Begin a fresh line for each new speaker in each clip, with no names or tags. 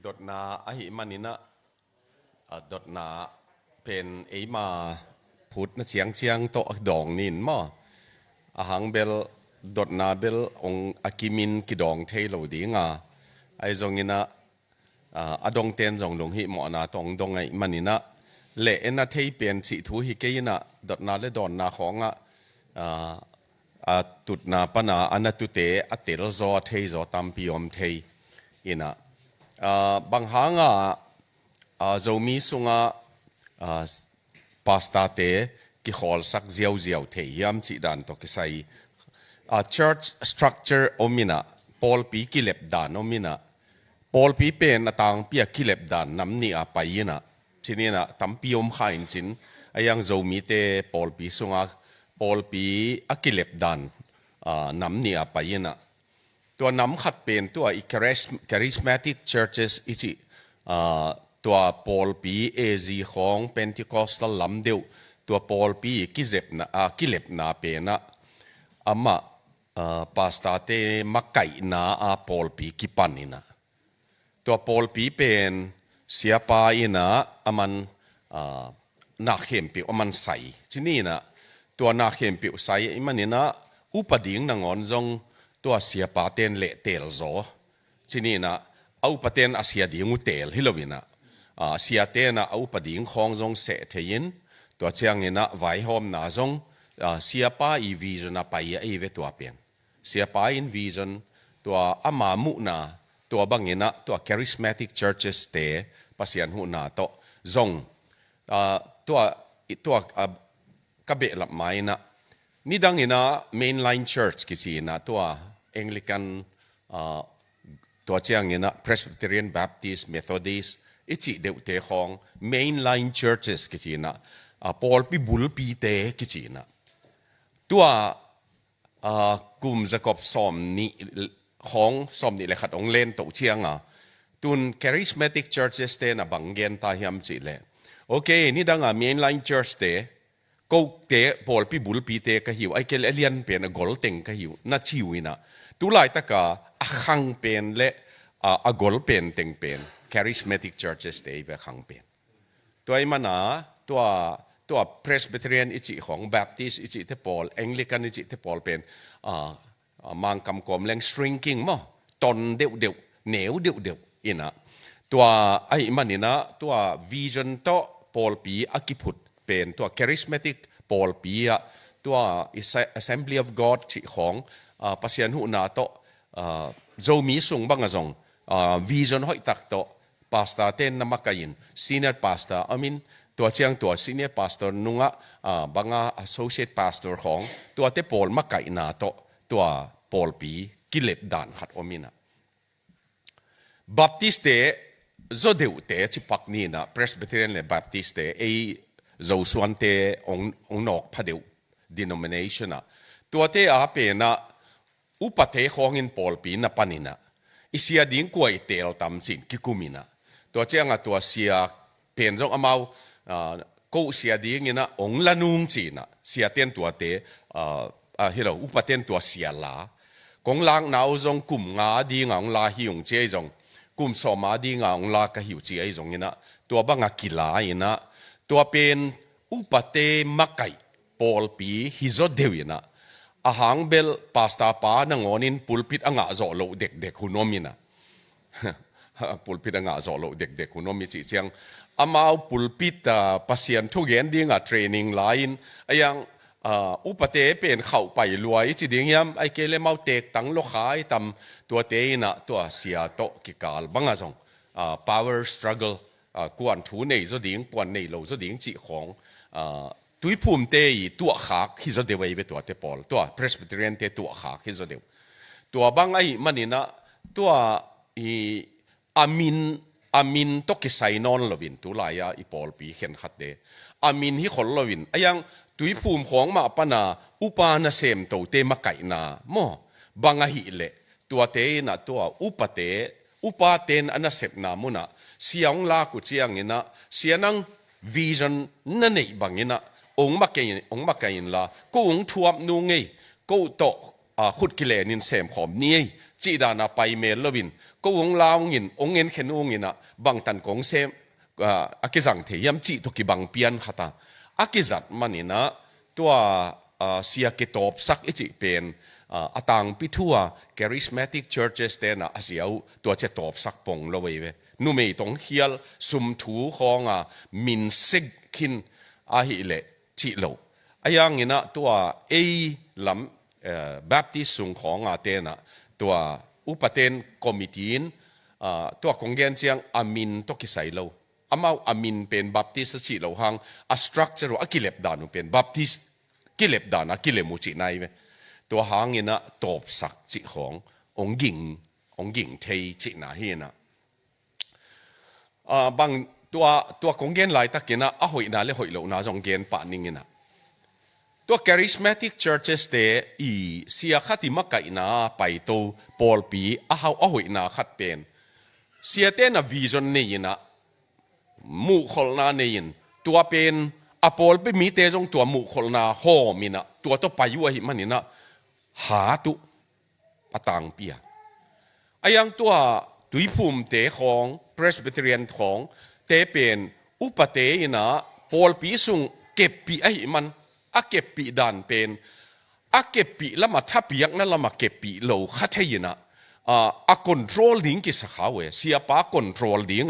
ดดนาอหิมันินะดดนาเป็นไอมาพูดนะเชียงโตดองนินมออาหังเบลดดนาเบลองอากิมินกิดองเทโลดีงาไอจงอินะอดงเตนจงลงหิมอนาตองดงไอมันินะเละนะเทเป็นสิทูหิเกยนะดดนาเลดอนนาของตุดนาปนาอันตุเตอเตลโซเทโซตัมปิอมเทอินะบางหางโจมีสุงปาสตาเตกิขอลสักเจียวเทียมจิดันตกิใส่church structure อมินะพอลปีกิเลบดานอมินะพอลปีเป็นต่างปีกิเลบดานน้ำนี่ไปนะทีนี้นะตั้มปีอมข้าอินจินยังโจมีเตพอลปีสุงพอลปีกิเลบดานน้ำนี่ไปนะตัวน้ำขัดเป็นตัวcharismatic churches อีจิตัวพอลปีเอซีของ Pentecostal ลำเดียวตัวพอลปีกิเลบนาเป็นนะอามาปาสตาเตมักไก่นาพอลปีกิปันนะตัวพอลปีเป็นเสียปาอินะมันนักเข้มปิวมันใสที่นี่นะตัวนักเข้มปิวใสมันนี่นะอุปดิ่งนางอนจงตัวเสียปาเตนเละเตลโซที่นี่นะเอาปาเตนอาเซียดิ่งอุเตลฮิโลวินะเสียเตนะเอาปาดิ่งของจงเสเทียนตัวเชียงนี่นะไว้หอมนาจงเสียปาอีวิจนะไปไอเวตัวเปลี่ยนเสียปาอินวิจนตัวอามามุนาตัวบางนี่นะตัว charismatic churches เตปัสยันหูนาโตจงตัวกระเบะหลับไม้นะนี่ดังนี่นะ mainline church กิสินะตัว Anglican ตัวเชียงนี่นะ Presbyterian Baptist Methodist อิจิเดวเตของ mainline churches กิสินะพอลปีบุลปีเตกิสินะตัวกลุ่มจะกบสมนี่ของสมนี่เลยขัดองเล่นตัวเชียงตุน charismatic churches เตนะบางเกนตาหิมจิเลโอเคนี่ดังmainline church เตก็เตะพอลปีบุลปีเตก็หิวไอเกลเอเลียนเป็นกอลเต็งก็หิวน่าชิวินะตุลายตะกาขังเป็นเละกอลเป็นเต็งเป็น charismatic churches เตะไปขังเป็นตัวไอ้มันตัว Presbyterian อิจิของ Baptist อิจิเทปอล Anglican อิจิเทปอลเป็นมังคำกลมแรง shrinking มั้งตนเดียวเหนียวเดียวอินะตัวไอ้มันนี่นะตัว vision โตพอลปีอากิพุทเป็นตัว charismatic พอลปีตัว Assembly of God จิของปัสยันหุนาโตโจมีส่งบังจงvision ห้อยตักโต pastor เต้นนมักกิน senior pastor I meanตัวเชียงตัว senior pastor นุงบางassociate pastor ของตัวเตปอลมักไก่นาโตตัวพอลปีกิเลบดานขัดอมินะบัพติสเตโจเดวเตจิปักนี่นะ Presbyterian และ Baptist เตไอโจส่วนเตองนอกพะเดว denomination นะตัวเตเป็นนะอุปเทของอินพอลปีนะปานินะอิเสียดิ้งกวยเตลตามสินกิกุมินะตัวเจ้าตัวเสียเป็นจงเอากูเสียดิ้งนี่นะองละนุงจีนะเสียเตียนตัวเตเฮโลอุปเตียนตัวเสียลากงลางนาวจงกลุ่มงาดีงางลาหิวเจจงกลุ่มสมาดีงางลากะหิวเจจงนี่นะตัวบังกิลาอีนะตัวเป็นอุปเตมักไก่พอลปีฮิโซเดวินะอาหางเบลปาสตาปานงอนินปุลปิดอ่างโจโลเด็กๆหุนอมินะปุลปิดอ่างโจโลเด็กๆหุนอมิจิเชียงอามาปุลปิดปัสยันทุกเย็นดีงเทรนนิ่งไลน์ยังอุปเตเป็นเข้าไปรวยจิดิ่งยามไอเกลเมาเตกตั้งโลกายตำตัวเตนะตัวเสียโตกิกาลบังอาจงpower struggle กวนถูในจะดิ่งกวนในเราจะดิ่งจิของตุยภูมิเตยตัวขากฮิจะเดวไปตัวเตปอลตัว Presbyterian เตตัวขากฮิจะเดวตัวบางไอมันนี่นะตัวอามินตกิไซนอนลวินตัวลายอีปอลปีเห็นขัดเดอามินฮิขลลวินยังตุยภูมิของมาปนาอุปานาเซมโตเตมะไก่นาโมบางหิเลตัวเตนะตัวอุปเตนอนาเซมนามุนะเสียงลากุเจียงเงินะเสียนังวิชั่นนั่นเองบางเงินะองค์มักเกินละกูองค์ทวมนูงไงกูโตขุดกิเลนินเซมขอมนี่จีดานาไปเมลวิน ก็วงลาวงินองเงินเข็นองงินอะบางตันกงเซมอากิจังเทียมจีตุกิบังเปียนขัตาอากิจัดมันนี่นะตัวเสียกิตอบสักอิจิเป็นอาตังพิทัว charismatic churches เตนะอาเสียวตัวเจตอบสักปงละเว้ยนู่ไม่ต้องเฮียลสุมถูของมินซิกขินอาหิเลจิโลอายังงี้นะตัวเอลำแบบที่สุงของเตนะตัวอุปเทนคอมมิตี้ตัวคงเกนเจียงอามินตกิไซโลอามาอามินเป็นบัพติสจิโลหังสตรัคเจอร์อากิเลบดานุเป็นบัพติสกิเลบดานะกิเลมุจิไนเวตัวหางงี้นะตบสักจิขององค์หญิงเทจินาเฮีนะบางตัวคงเกนหลายตะกินะหอยนาเลหอยโลนาจงเกนปานิงินะตัว charismatic churches เตอีเสียขัดมักไก่นาไปโตปอลปีหอยนาขัดเป็นเสียเตนะวิจนนี่นะมุขลนาเนี่ยตัวเป็นปอลไปมีเตจงตัวมุขลนาโฮมินะตัวไปอยู่หิมันนี่นะหาตุปตังเปียยังตัวตุยภูมิเตของ Presbyterian ของเตเป็นอุปเตยนะปอลปีสุงเก็บปีมันเก็บปีดันเป็นเก็บปีแล้วมาทับยักนั่นแล้วมาเก็บปีโลขัดให้ยนะcontrol ดิ้งกิสขาวเสียป้า control ดิ้ง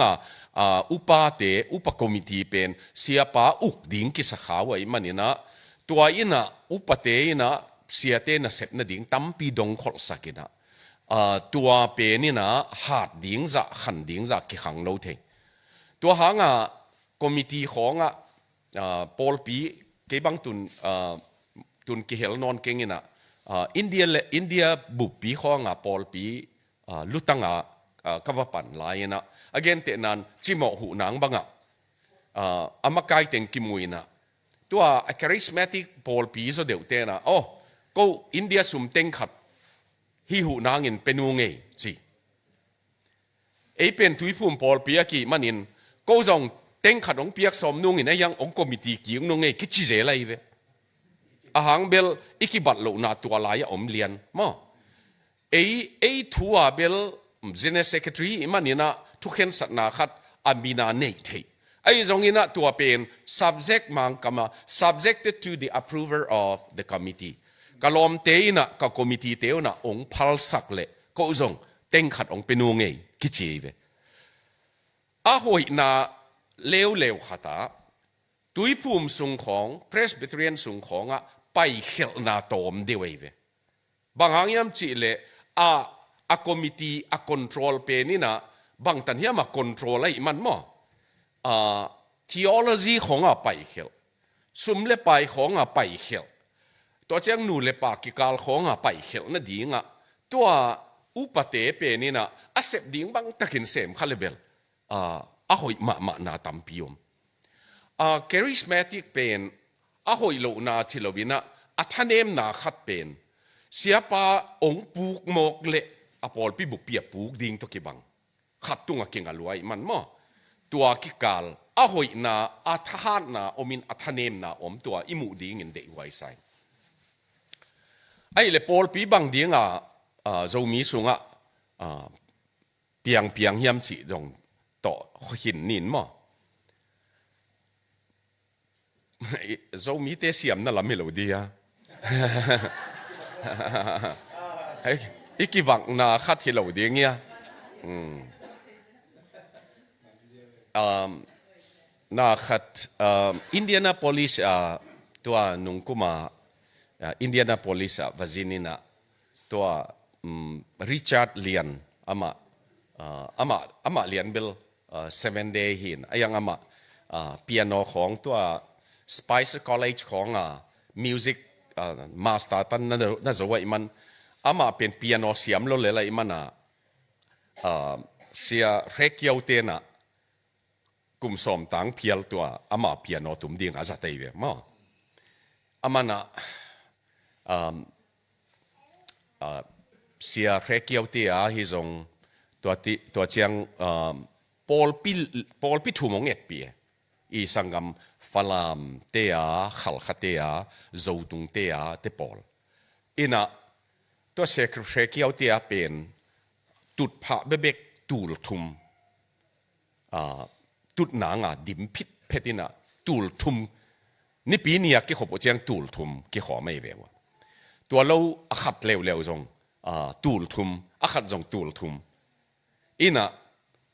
อุปาเตอุปคอมมิตี้เป็นเสียป้าอุกดิ้งกิสขาวมันนี่นะตัวอินะอุปเตยนะเสียเตนะเสพนะดิ้งตั้มปีดงขอสักินะตัวเป็นนี่นะหาดดิ้งจะขันดิ้งจะกิขังโนเทตัวหางคอมมิตี้ของปอลปีเก็บังตุนกิเฮลนอนเก่งนี่นะอินเดียบุปผีของปอลปีลุตังกวปันลายนะagain เตนันจิมอหูนางบังอามาไกเต็งกิมุยนะตัว charismatic ปอลปีโซเดียวเตนะก็อินเดียสุมเต็งขัดฮิหูนางอินเป็นวงเงจีเป็นทุยภูมิปอลปีกี่มันอินก็จงเต็งขัดองเปียกสมนุ่งอินยังองคอมมิตี้กี่องนุ่งเงคิดจีเจอะไรเวหางเบลอีกบัตรโลนาตัวลายอมเลียนมั้งทัวเบลเจเนเซคทรีมันนี่นะทุกเห็นสัตนาขัดอามินาเนตจงอินะตัวเป็น subject มังกามา subjected to the approval of the committee กลอมเตยนะกับ committee เตยนะองพัลสักเละก็จงเต็งขัดองเป็นวงเงกิจเวหอยนาเลวขัดตุยภูมิสุงของ Presbyterian สุงของไปเขลนาโตมเดียวเวบางครั้งยามจีเลคอมมิตี้control เป็นนี่นะบางตันยามcontrol อะไรมันมั้งtheology ของไปเขลสุมเลไปของไปเขลตัวเจ้าหนูเลปากิกาลของไปเขลนั่นดีงตัวอุปเตเป็นนี่นะเสพดิ้งบางตะกินเสมขัลเบลหอยมานาตัมพิยมcharismatic เป็นหอยโลนาทิลวินะท่านเอ็มนาขัดเป็นเสียปาองปูกหมกเละปอลปีบุกเปียปูกดิ้งตะกี้บังขัดตุงเก่งอรวยมันมั้งตัวกิกาลหอยนาทหารนาอมินท่านเอ็มนาตัวอิมูดิ้งอินเดไว้ใส่เลปอลปีบังดิ้งจะมีสุงเปียงเฮียมสิจงต่อหินนินมั้งจะมีเตเสียมนั่นละไม่รู้ดีอีกวังนาคัดที่เราดีเงี้ยนาคัดอินเดียนาโพลิสตัวนุ่งกุมาอินเดียนาโพลิสวาจินินาตัวริชาร์ดเลียนอามาเลียนเบล7 day หินยังอามาเปียโนของตัวSpicer College ของMusic Master ตันนั่นจะว่ามันมาเป็นเปียโนเสียมโลเลยมันเสียเรกิโอเตนะกลุ่มสมตังเพียลตัวมาเปียโนตุ่มดิ่งอาจจะเตยเวมั้งมันเสียเรกิโอเตฮิจงตัวเจียงปอลปิถุมงเอ็ดปีอีสังกัมฟลามเตียขลขเตียจูตุงเตียเตปอลอินะตัวเซคเรกิเอาเตียเป็นตุ ตุดผะเบเบกตูลทุมตุดหนางดิมพิษเพตินะตูลทุมนี่ปีนี้กี่ขบเจียงตูลทุมกี่ขอไม่เววตัวเราขัดเร็วๆจงตูลทุมขัดจงตูลทุมอินะ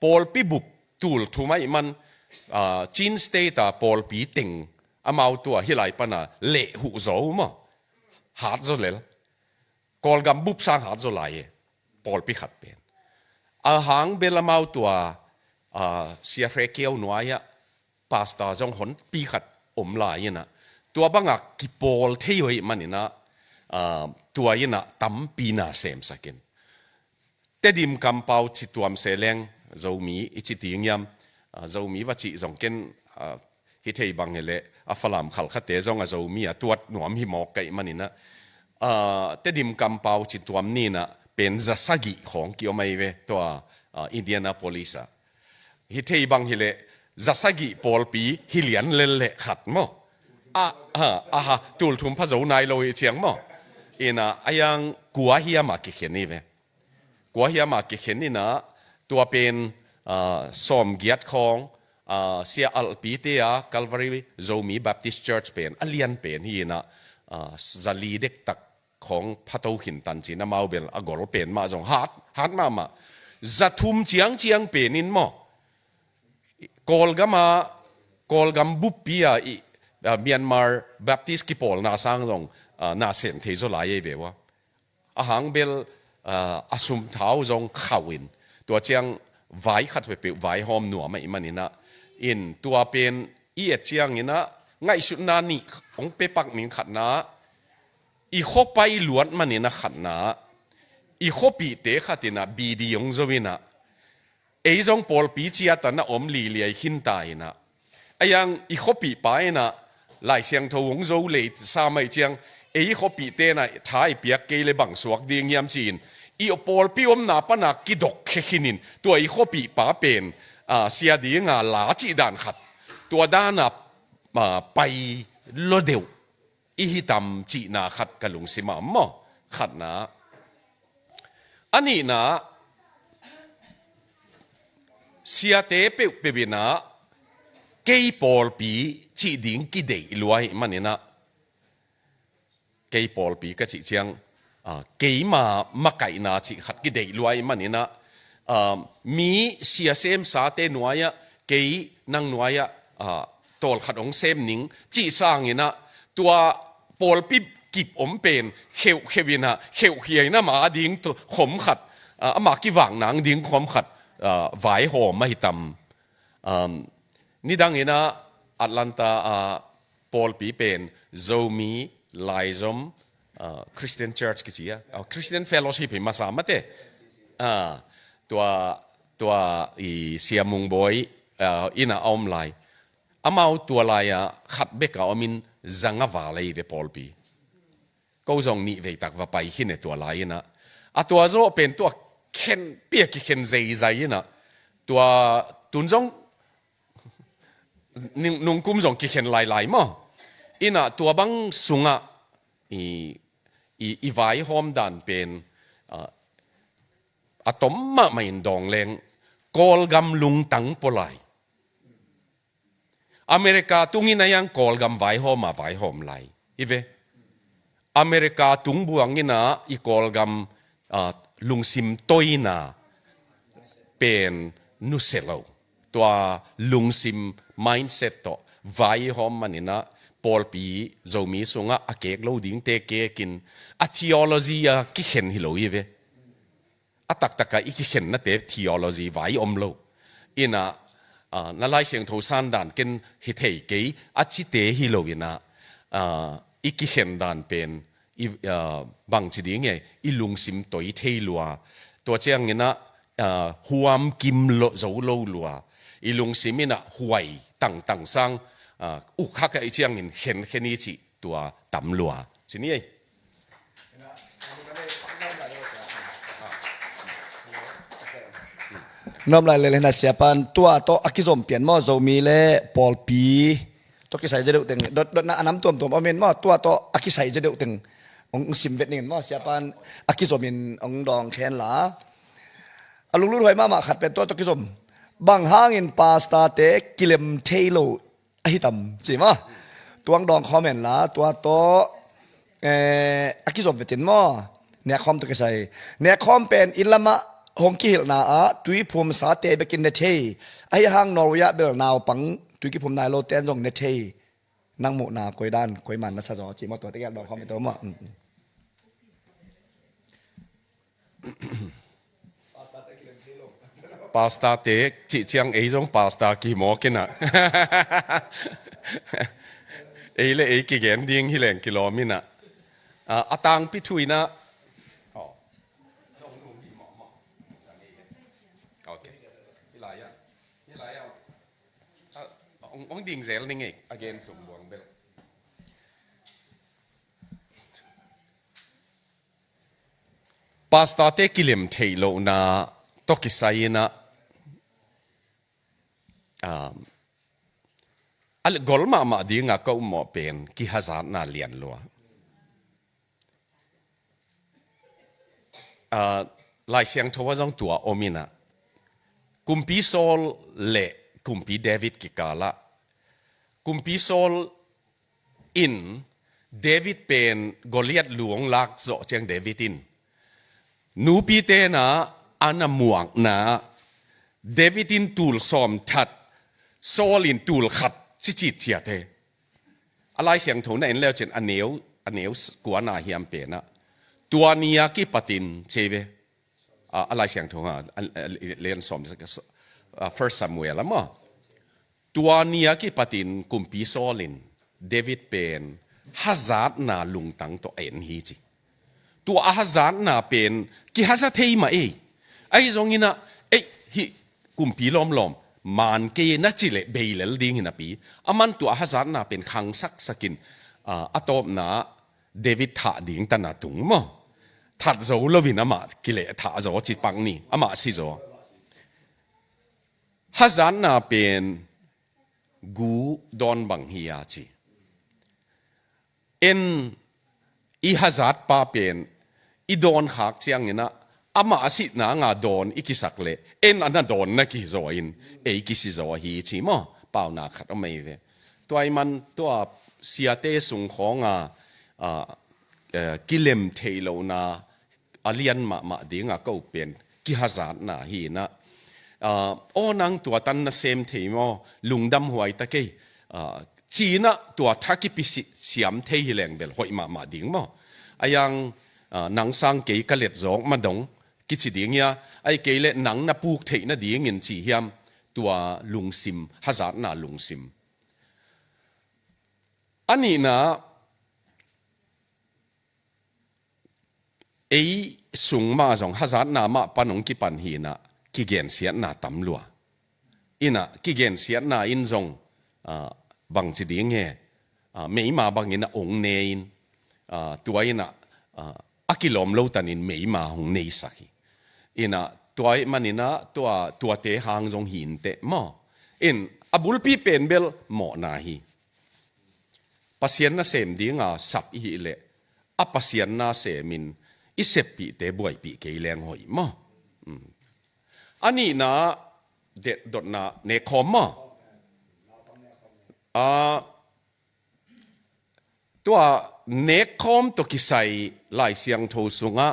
ปอลปีบุบตูลทุมไอ้มันจีนสเตต้าปอลปีติงมาเอาตัวฮิไลปนะเละหูโจมาหาดโจเลลกอลกัมบุบสร้างหาดโจไลปอลปีขัดเป็นหางเบลมาเอาตัวเสียเฟรเกียวหน่วยพาสต้าจงหนปีขัดลายนะตัวบังกิปอลเที่ยวมันนี่นะตัวยินะตั้มปีน่าเสมสักินแต่ดิมกำเปาจิตตัวมเสลงเจ้ามีอิจิติงยามเจ้ามีว่าจิจงกินฮิตเฮบังเล่ฝรั่งขัลขัดเตจงเจ้ามีตัวหนวมหิมอกไก่มันนี่นะแต่ดิมกำเปาจิตตัวมนี่นะเป็นจัสกิของเกี่ยวไม่เวตัวอินเดียนาโพลิสฮิตเฮบังเล่จัสกิปอลปีฮิเลียนเล่ขัดมั้งตูลทุมพระเจ้านายโลยเชียงมั้งอินะยังกัวเฮียมากิเขนี่เวกัวเฮียมากิเขนี่นะตัวเป็นสมเกียรติของเสียอัลปีเตียคัลวารีโจมีแบปติสต์เชิร์ชเป็นอเลียนเป็นฮีนะจะลีเด็กตักของพระเจ้าหินตันจีนมาเอาเป็นอกอลเป็นมาจงฮัดมาจะทุ่มเจียงเป็นนินมั้งกอลกัมบุปปีเมียนมาร์แบปติสต์กิปอลน่าสังจงน่าเสียงเทโซไลเอเวะหางเบลอาสุมเท้าจงข่าวินตัวเจียงไว้ขัดไปไว้หอมหนัวไม่มันนี่นะอินตัวเป็นเอียดเจียงนี่นะง่ายสุดนานี่ของเปปักมิงขัดนะอีโคไปล้วนมันนี่นะขัดนะอีโคปีเตะขัดนะบีดียงจวินะจงปอลปีเจียตันนะลีเลียหินตายนะยังอีโคปีไปนะหลายเสียงทวงโจเลยสามัยเจียงเขาปีเตนะท้ายเปียกเกลบังสวกเดียงยามจีนปอลปีอมนาปนักกิดกเขินินตัวเขาปีป้าเป็นเสียดีงาลาจีดานขัดตัวด้านไปโลเดวฮิตามจีนาขัดกะลุงสิมามขัดนะอันนี้นะเสียเตเปเปนะเกย์ปอลปีจีดิงกิเดยรวยมันนี่นะเกย์ปอลปีก็จีเชียงเกย์มาไก่นาจีขัดกิเดยรวยมันนี่นะมีเสียเซมสาเตนวยเกย์นั่งนวยตอลขัดองเซมนิงจีสร้างนี่นะตัวปอลปีกิบอมเป็นเขวินะเขียนะมาดิงตัวขมขัดมากิหวังนางดิงขมขัดไหวหอมไม่ตำนี่ดังนี้นะแอตแลนตาปอลปีเป็นโจมีไลซอมคริสเตียนเชิร์ชกี่ที่คริสเตียนเฟลโลชิพมาสามเต้ตัวเสียมุงบอยอินาอมไลมาเอาตัวไลขัดเบกเอามินจังวาเลยเวปอลปีก็จงนี่เวตักว่าไปหินตัวไลนะตัวโจเป็นตัวเข็นเปียกเข็นใจนะตัวตุนจงนุ่งกุมจงเข็นลายมั้งอินะตัวบังสุงอีไว้หอมดันเป็นอะตอมมาไม่ดองแรงกอลกัมลุงตังปลายอเมริกาตุงินายังกอลกัมไว้หอมมาไว้หอมไหลอีเวอเมริกาตุงบวงงินะอีกอลกัมลุงซิมตอยนาเป็นนุเซโลตัวลุงซิม mindset ต่อไว้หอมมันนี่นะปอลปีโจมีสงะอาเกกโลดิ้งเตเกกินอะ theology กิเห็นฮิโลอีเวอะตักตะกะอีกิเห็นนะเต theology ไว้อมโลอินะนั่นไล่เสียงโทสันดันกินฮิเทเกยอะจิเตฮิโลอินะอีกิเห็นดันเป็นบางทีนี้ไงอีลุงซิมตัวอีเทลัวตัวเจ้าเงี้ยนะหัวมกิมโลโจโลลัวอีลุงซิมินะหวยต่างสร้างอุกฮักไอเจียงเห็นแค่นี้จิตัวต่ำลัวสินี่
น้ำลายเลยนะเสียปันตัวโตอักิสมเปลี่ยนหม้อโจมีเล่ปอลปีตัวกิใส่จะเดือดตึงดดน้ำตัวเอาเมนหม้อตัวโตอักิใส่จะเดือดตึงองซิมเวทนี่หม้อเสียปันอักิสมินองดองแคนหลา อลุงรู้ไว้มาขัดเป็นตัวตกิสมบางห้างอินปาสตาเตกิเลมเทโลไอตัมใช่ไหมตัวดองคอมเมนต์ละตัวโตอากิสมเป็นจินมอเนี่ยคอมตัวกิใส่เนี่ยคอมเป็นอิลามะฮงกิฮิลนาอะตุยภูมิสาเตไปกินเนเทไอห้างนอร์เวียเบลนาวปังตุยกิภูมินายโลเตนจงเนเทนั่งหมูนากวยด้านกวยมันนะซะจอจีมาตัวที่แกดองคอมเป็นตัวมอ
ปาสต้าเตกจิเจียงจงปาสต้ากี่หมอกินอ่ะเลยกี่แกนดิ้งฮิเลนกิโลมินะอาตังพิทุยนะโอเคนี่ไรอ่ะนี่ไรอ่ะองดิ้งเซลนี่ไง again สมบูรณ์เบลปาสต้าเตกิเลมเทโลนาตกิไซนะอัลกอลมาดีงาก็หมอเป็นกิฮาซานาเลียนลัวลายเสียงทว่าจงตัวโอมินะกุมพีโซลเละกุมพีเดวิดกิกาละกุมพีโซลอินเดวิดเป็นกอลิอัตหลวงลักโซเจียงเดวิดอินนูปีเตนะอันมวงนะเดวิดอินตูลซอมทัดโซลินตูลขัดจิตเจียเตอะไรเสียงโถนั่นแล้วเช่นอันเหนียวกว่านาเฮียมเป็นนะตัวนี้กี่ปฏินเชเวอะไรเสียงโถเรียนสอมfirst Samuel ละมั้งตัวนี้กี่ปฏินกุมปีโซลินเดวิดเป็นฮัซาร์ดนาลุงตังตัวเอ็นฮีจิตัวฮัซาร์ดนาเป็นกี่ฮัซาร์ดเทย์มาไอ้ตรงนี้นะฮิกุมปีล้อมมันเกยนักจิเลเบลลดิ้งนะปีมันตัวฮัซาร์ดนาเป็นขังสักสกินอัตโตนะเดวิดท่าดิ้งตันนาตุงมั้งทัดโจลวินมากิเลท่าโจจิตปังนี่มาสิโจฮัซาร์ดนาเป็นกูดอนบังฮิยาจีอีฮัซาร์ดป้าเป็นอีดอนขากเชียงนะมาสินางาดอนอีกิสักเลอันนั้นดอนนักกิโจอินกิสิโจฮีจีมั้งเปล่านักขัดไม่เวตัวมันตัวเสียเตสุงของกิเลมเทโลนาเลียนมาดิ้งก็เป็นกิฮัซาร์ดนาฮีนะนังตัวตันนะเซมเทมอลุงดำหวยตะเกยจีน่ะตัวทักกิปิเสียมเทยแรงเบลหอยมาดิ้งมั้งยังหนังสังเกยกะเล็ดจงมาดงกิจดิ้งยาไอ้เกยเล็หนังน่ะปูกเทน่ะดิ้งเงินจีเฮียมตัวลุงซิมฮัซาร์ดนาลุงซิมอันนี้นะสุงมาจงฮัซาร์ดนามาปนงกิปันฮีนะกิเกนเสียนาตำลัวอินะกิเกนเสียนาอินจงบังจิดิ้งเงไม่มาบังอินะองเนยตัวอินะกิลอมโลตันินไม่มาหงเนยสักอินะตัวมันอินะตัวเตหางจงหินเตมอบุลปีเป็นเบลหมอนาฮีปัสยนน่ะเสมดิ้งสับอีเละปัสยนน่ะเสมินอิเสปีเตบวยปีเกยแรงหอยมออันนี้นะเด็ดดดนะเนคอมมตัวเนคอมตัวกิใส่ลายเสียงโทสุงะ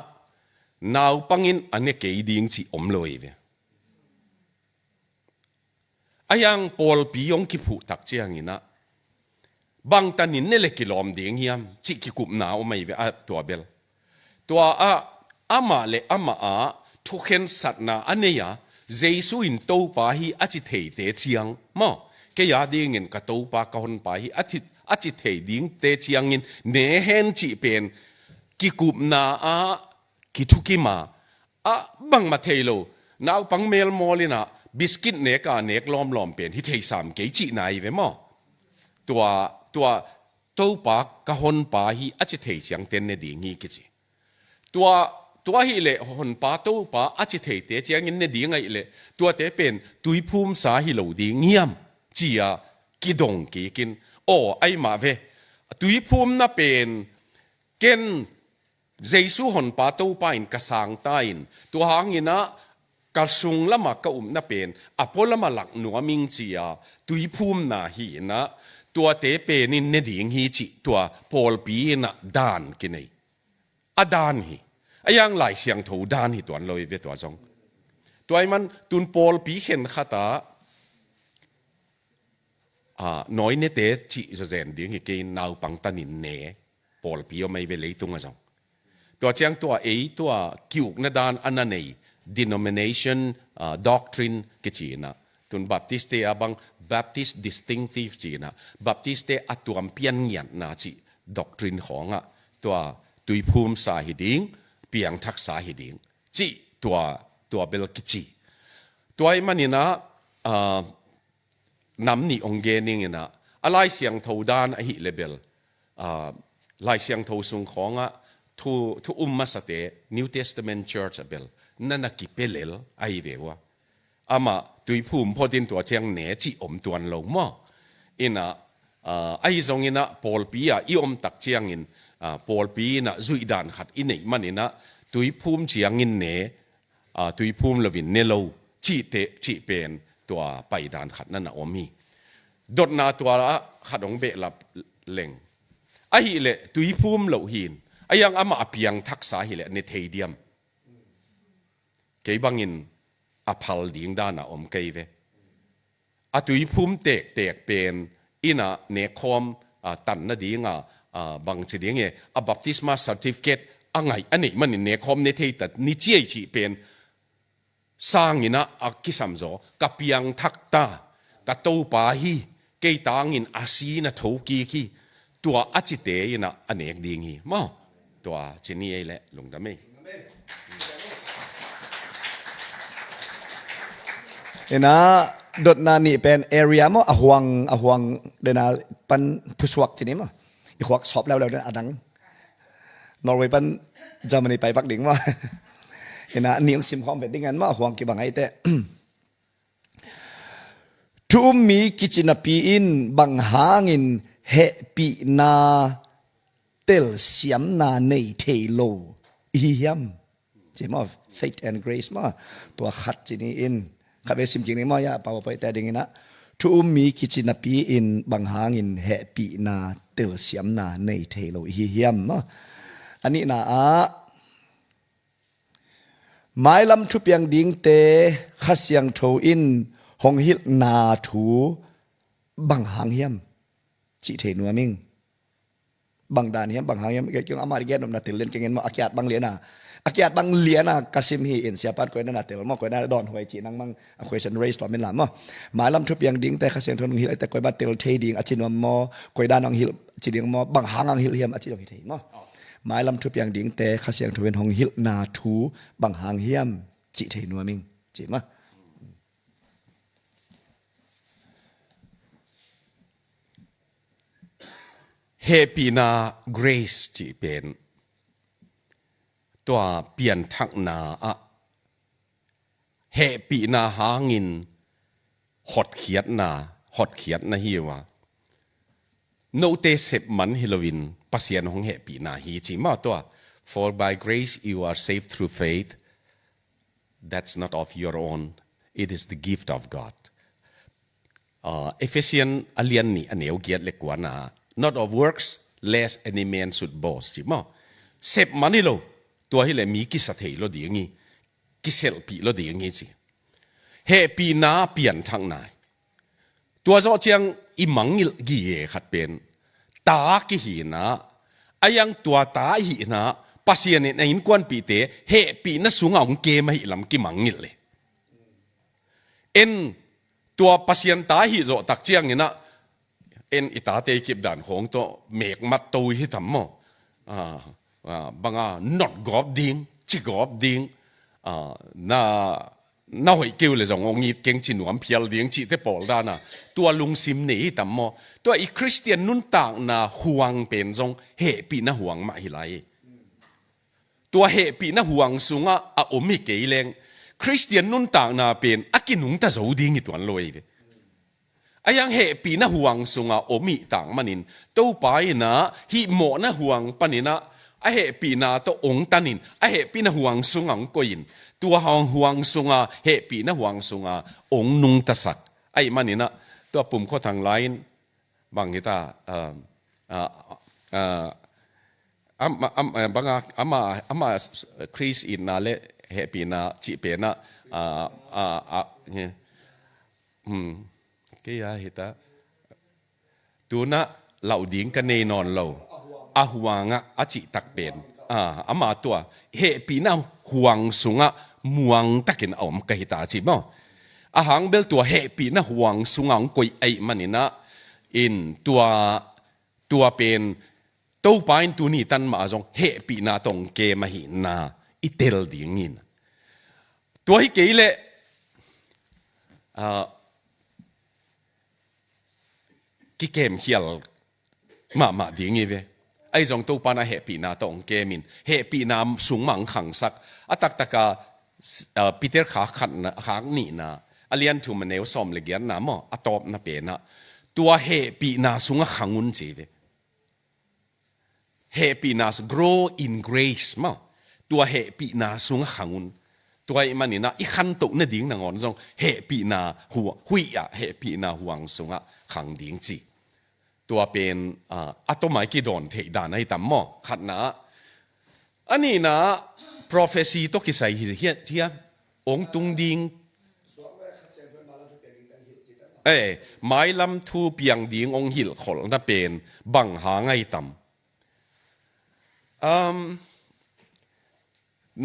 นาวปังอินอันนี้เกยดิ้งสิอมลอยเวยังปอลปียงกิผูตักเจียงอินะบางตันินเนี่ยเล็กกิลอมดิ้งยามจิกิกุบหนาวไม่เวตัวเบลตัวมาเลมาทุกเห็นสัตว์นาอันเนียเจสุอินโตปาฮีอาจิเทเตเชียงมั้งแกยาดิ้งเงินกะโตปากะฮอนปาฮีอาจิเทดิ้งเตเชียงเงินเนเห็นจิเป็นกิกุบนากิทุกิมาบังมาเทโลนาวปังเมลมอลินะบิสกิตเนกเนกล้อมเป็นที่เทสามเกจินายเวมั้งตัวโตปากะฮอนปาฮีอาจิเทเชียงเต็นเนดิ้งงี้กิจิตัวฮิเลหอนป้าตู้ป้าอาจิเทเตเจียงเงินเนี่ยดีไงเลยตัวเตเป็นตุยภูมิสาฮิโลดีเงียมจียกิดงกีกินไอมาเวตุยภูมิน่ะเป็นเกณฑ์เจสุหอนป้าตู้ป้าอินกระสังตาอินตัวหางอินะ กาซุงละมากะน่ะเป็นอพอละมาหลักหนัวมิงจียตุยภูมินาหีนะตัวเตเปนินเนดิงฮีจิตัวพอลปีนะดานกินไอดานฮียังหลายเสียงถูดานฮีตัวลอยเวตัวจงตัวมันตุนพอลปีเห็นขตาน้อยเนเตจิจะเจนดิ้งฮีกินนาวปังตันินเนพอลปีไม่เวเลยตุงอ่ะจงตัวเจียงตัวตัวกิวกนดานอันนั้นเอง denomination doctrine กิจีนะตุนบัพติสเตอบัง Baptist distinctive จีนะ Baptist อัตัวเปียนเงียนนะจี doctrine ของตัวตุยภูมิสาหิดิงเปียงทักษาหิดิงจีตัวเบลกิจีตัวมันนี่นะนำนี่องเกนิงนะอะไรเสียงทูดานอหิเลเบลลายเสียงทูสุงของทุมาสเต New Testament Church เบลนั่นนักกิเปเลลไอเววะอามาตุยภูมิพอดินตัวเชียงเนจิอมตัวลงมั้งอินะไอซงอินะพอลปีอีอมตักเชียงอินพอลปีนะจุยดานขัดอินมันอินะตุยภูมิเชียงอินเนตุยภูมิลวินเนโลจีเตจีเป็นตัวไปดานขัดนั่นนะอมีดดนาตัวขัดองเบลับเล่งไอฮิเลตุยภูมิเหลาหินไอยังอามาเพียงทักษะฮิเลเนเทเดียมเกี่ยบังอินอภัลดิ่งด้านอมเกยเวตุยภูมิเตกเป็นอินะเนคอมตันนาดิ่งบางสิ่งเงี้ยบัพติสมาเซอร์ติฟิเคตอันไงอันนี้มันเนคอมเนเทตัดนิเจียจีเป็นสร้างอินะอักกิสัมโซกับเพียงทักตากับตัวปาฮีเกี่ยต่างอินอาศีนะทุกีกีตัวอจิเตอินะอันเอกดิ่งฮีมั้งตัวเจนี่ไอเละลงดำไหม
เห็นนะดดนานี่เป็น area มั้งห่วงเดนาปันผู้สวกจีนี่มั้งอีกหวักสอบแล้วเดนอดังนอร์เวย์ปันเยอรมนีไปปักดิ่งมั้งเห็นนะนี่ยังซิมคอมเป็นดิ่งกันมั้งห่วงกี่บางไอเตะทุมมีกิจนาปีอินบางหางินเฮปีนาเตลเสียมนาในเทโลอียมใช่มั้ง faith and grace มั้งตัวขัดจีนี่อินข้าเวสิมจริงนี่มั้งยาป่าวไปแต่ดิ่งนะทุมมีกิจนาปีอินบางหางินเฮปีนาเตลเสียมนาในเทโลอียมมั้งอันนี้นะหมายลำทุเปียงดิ่งเตข้าเสียงโทอินหงหิลนาถูบังหางเฮียมจิเทนัวมิงบังดานเฮียมบังหางเฮียมเกี่ยวกับอามาริเกนนำนาเตลเล่นเก่งมาอากิอาตบังเลียนาอากิอาตบังเลียนากาซิมฮีอินเสียปัดก็ได้นาเตลมั่งก็ได้ดอนหวยจีนังมั่งอควอชันเรสต่อเป็นหลานมั่งหมายลำทุเปียงดิ่งแต่ข้าเสียงโทนงหิลแต่ก็บัดเตลเทดิ่งอาจินวมก็ได้นองหิลจีดิ่งมอบังหางอังหิลเฮียมอาจินองหิลเทมั่งหมายลำทุเปียงดิ่งแต่ข้าเสียงโทนหงหิลนาถูบังหางเฮียมจิเทนัวมิงจีมั่ง
เฮปีนาเกรซจีเป็นตัวเปลี่ยนทักนาเฮปีนาหางินหดเขียดนะฮีวะโนเตเซบมันฮิโลวินปัสยานของเฮปีนาฮีจีมาตัว for by grace you are saved through faith that's not of your own it is the gift of God Ephesian อเลียนนี่อันเหนียวเกียรติเล็กกว่านาnot of works lest any man should boast จีมั้งเสพมันนี่โลตัวให้เลยมีกิสเทโลดีอย่างงี้กิเซลปีโลดีอย่างงี้จีเฮปีนาเปลี่ยนทางไหนตัวโจเจียงอิมังกี่เอขัดเป็นตากิหีนะอายังตัวตาหีนะปัสยานี่ในอินกวนปีเตเฮปีน่ะสูงเอาเกมให้ลำกิมังงิเลยเอ็นตัวปัสยานตาหีโจตักเจียงนี่นะเอ็นอิตาเตกิบด่านของตัวเมกมัดตุยให้ทำมั้งบางnot กอบดิ้งจิกอบดิ้งน่าหอยเกี่ยวเลยจงองค์เก่งจีนหวมเพียลดิ้งจีเตปอลดานะตัวลุงซิมนี่ทำมั้งตัวอีคริสเตียนนุ่นต่างน่ะห่วงเป็นจงเฮปีน่ะห่วงมาฮิไลตัวเฮปีน่ะห่วงสูงอมฮิเกยเลงคริสเตียนนุ่นต่างน่ะเป็นอากินุงตะโจดิ้งอีตัวลอยอายังเฮปีน่ะห่วงสุงอมิต่างมันินตู้ไปนะฮิโมน่ะห่วงปนินะไอเฮปีน่ะตัวองตันินไอเฮปีน่ะห่วงสุงอังกอินต ตัวหองห่วงสุงาเฮปีนะห่วงสุงาองนุงตะสักไอ้มันนี่นะตัวปุ่มข้อทางไลน์บางทีตาบางอามาคริสอินนาเลเฮปีนาจิเปนะกี่ยาเหตาตัวน่ะเหล่าดิ้งกันเนนอนเราอาห่วงอ่ะอาจิตักเป็นอามาตัวเฮปีน่ะห่วงสุงอ่ะมวงตักินเอามกะหิตาจิบ่อาหางเบลตัวเฮปีน่ะห่วงสุงอ่ะกอยไอมันนี่นะอินตัวเป็นตัวไปตัวนี้ตันมาจงเฮปีน่ะตรงเกมาหินาอิเตลดิ้งอินตัวฮิเกยเลกิเกมเฮียลมาดิ้งอีเวไอ้จงตัวปานะเฮปีน่ะตรงเกมินเฮปีน่ะสูงมังขังสักตักปีเตอร์ขาขันนะขาหนีนะอเลียนทูมันเนวสอมเลยเกียนนะมั้งตอบนะเป็นนะตัวเฮปีน่ะสูงขังอุนจีเดเฮปีน่ะ grow in grace มั้งตัวเฮปีน่ะสูงขังอุนตัวไอ้มันนี่นะอีขันตุนะดิ้งนะงอนจงเฮปีน่ะหัวหุยอะเฮปีน่ะห่วงสูงขังดิ้งจีตัวเป็นตัวหมายกี่ดอนเทดานให้ตั้มมั้งขัดนะอันนี้นะprophecy ตัวกิสัยเฮียองตุงดิงไม้ลำทูเปียงดิงองหิลขลนั่นเป็นบังหาไงต่ำ